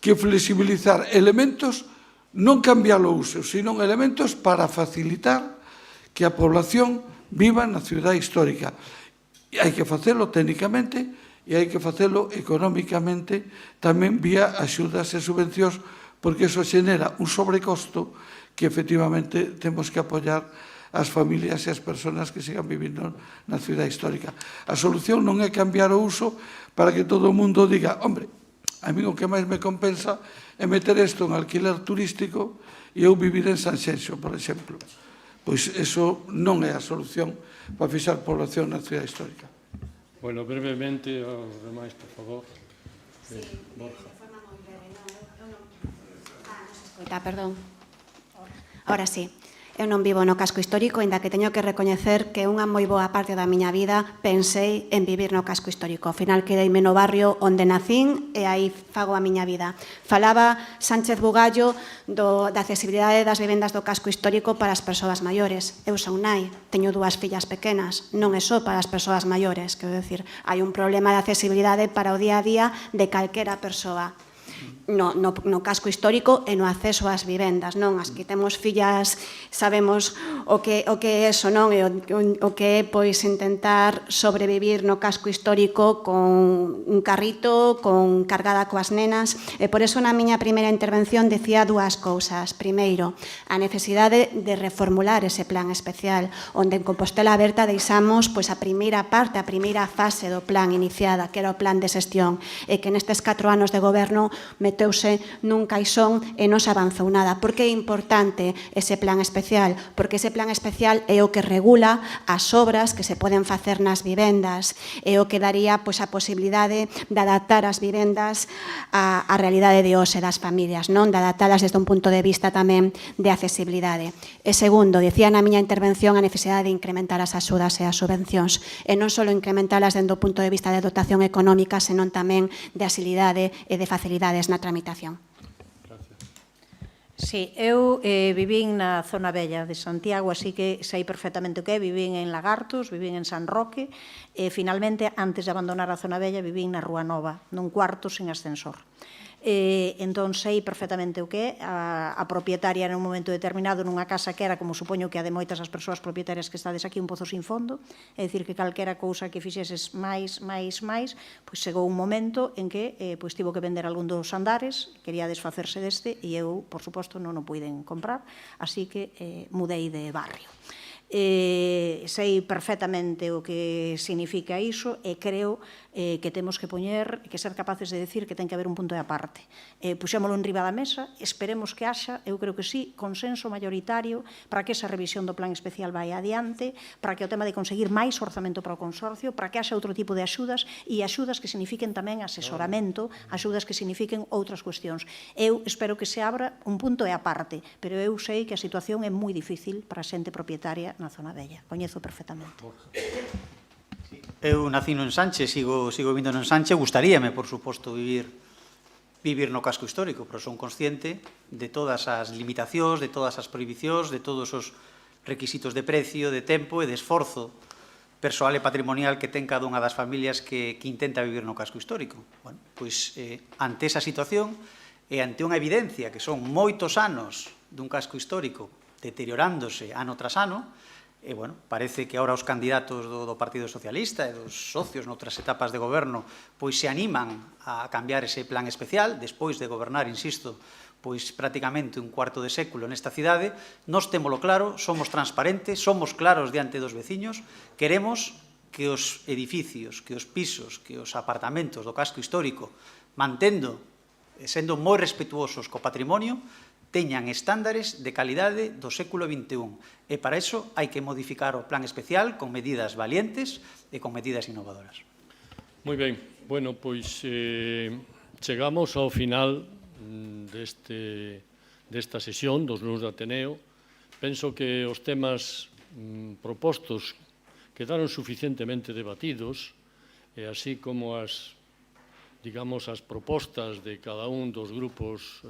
que flexibilizar elementos, non cambiar o uso, sino elementos para facilitar que a población viva na cidade histórica. E hai que facelo técnicamente e hai que facelo económicamente tamén vía axudas e subvencións, porque eso xenera un sobrecosto que efectivamente temos que apoiar as familias e as persoas que sigan vivindo na cidade histórica. A solución non é cambiar o uso para que todo o mundo diga, hombre, a mí o que máis me compensa é meter isto en alquiler turístico e eu vivir en Sanxenxo, por exemplo. Pois eso non é a solución para fixar población na cidade histórica. Bueno, brevemente, aos demais, por favor. Borja. Perdón. Ahora sí. Eu non vivo no casco histórico, ainda que teño que recoñecer que unha moi boa parte da miña vida pensei en vivir no casco histórico. Ao final quedeime no barrio onde nacín e aí fago a miña vida. Falaba Sánchez Bugallo da accesibilidade das vivendas do casco histórico para as persoas maiores. Eu son nai, teño 2 fillas pequenas, non é só para as persoas maiores, quero decir, hai un problema de accesibilidade para o día a día de calquera persoa. No casco histórico e no acceso ás vivendas, non? As que temos fillas sabemos o que é eso, non? E o que é, pois, intentar sobrevivir no casco histórico con un carrito, con cargada coas nenas, e por eso na miña primeira intervención decía 2 cousas. Primeiro, a necesidade de reformular ese plan especial, onde en Compostela Aberta deixamos, pois, a primeira parte, a primeira fase do plan iniciada, que era o plan de xestión, e que nestes 4 anos de goberno meteuse nun caixón e non se avanzou nada. Por que é importante ese plan especial? Porque ese plan especial é o que regula as obras que se poden facer nas vivendas, é o que daría, pois, a posibilidade de adaptar as vivendas á realidade de hoxe das familias, non? De adaptalas desde un punto de vista tamén de accesibilidade. E segundo, decía na miña intervención a necesidade de incrementar as axudas e as subvencións, e non só incrementalas dentro do punto de vista de dotación económica, senón tamén de agilidade e de facilidades na tramitación. Sí, eu vivín na zona bella de Santiago, así que sei perfectamente o que é. Vivín en Lagartos, vivín en San Roque, e finalmente, antes de abandonar a zona bella, vivín na Rúa Nova, nun cuarto sin ascensor. Entón sei perfectamente o que é. A propietaria en un momento determinado nunha casa que era, como supoño que a de moitas as persoas propietarias que estades aquí, un pozo sin fondo, é dicir que calquera cousa que fixeses máis, pois chegou un momento en que pois tivo que vender algún dos andares, quería desfacerse deste, e eu, por suposto, non o puiden comprar, así que mudei de barrio. Sei perfectamente o que significa iso e creo que temos que ser capaces de decir que ten que haber un punto de aparte. Puxémolo en riba da mesa, esperemos que haxa, eu creo que sí, consenso mayoritario para que esa revisión do plan especial vai adiante, para que o tema de conseguir máis orzamento para o consorcio, para que haxa outro tipo de axudas e axudas que signifiquen tamén asesoramento, axudas que signifiquen outras cuestións. Eu espero que se abra un punto de aparte, pero eu sei que a situación é moi difícil para a xente propietaria na zona bella. Coñezo perfectamente. Eu nacino en Sanche, sigo vivindo en Sanche, gustaríame, por suposto, vivir no casco histórico, pero son consciente de todas as limitacións, de todas as prohibicións, de todos os requisitos de precio, de tempo e de esforzo persoal e patrimonial que ten cada unha das familias que intenta vivir no casco histórico. Bueno, pois, ante esa situación, e ante unha evidencia que son moitos anos dun casco histórico deteriorándose ano tras ano, e, bueno, parece que agora os candidatos do Partido Socialista e dos socios noutras etapas de goberno pois se animan a cambiar ese plan especial, despois de gobernar, insisto, pois prácticamente un cuarto de século nesta cidade. Nós témolo claro, somos transparentes, somos claros diante dos veciños, queremos que os edificios, que os pisos, que os apartamentos do casco histórico, mantendo e sendo moi respetuosos co patrimonio, teñan estándares de calidade do século XXI. E para iso hai que modificar o plan especial con medidas valientes e con medidas innovadoras. Moi ben, bueno, pois chegamos ao final desta sesión dos Luns do Ateneo. Penso que os temas propostos quedaron suficientemente debatidos, e así como as propostas de cada un dos grupos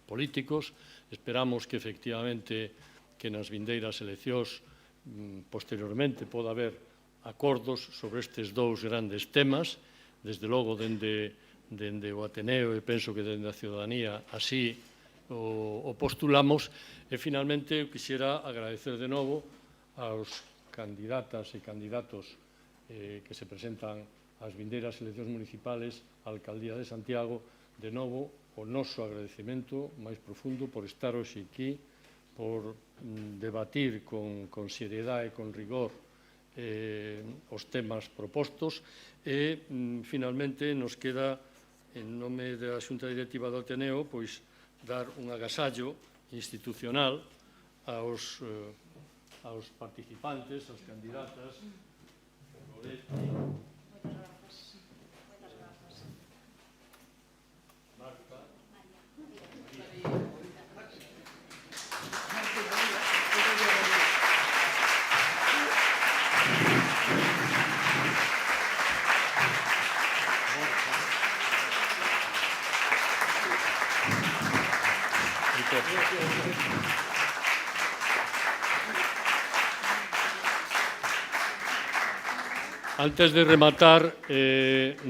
políticos. Esperamos que, efectivamente, que nas vindeiras eleccións posteriormente poda haber acordos sobre estes dous grandes temas. Desde logo, dende o Ateneo, e penso que dende a ciudadanía así o postulamos. E, finalmente, quixera agradecer de novo aos candidatas e candidatos que se presentan ás vindeiras eleccións municipales á Alcaldía de Santiago, de novo, o noso agradecemento máis profundo por estar hoxe aquí, por debatir con seriedade e con rigor os temas propostos. E, finalmente, nos queda, en nome da Xunta Directiva do Ateneo, pois dar un agasallo institucional aos participantes, aos candidatas. Antes de rematar,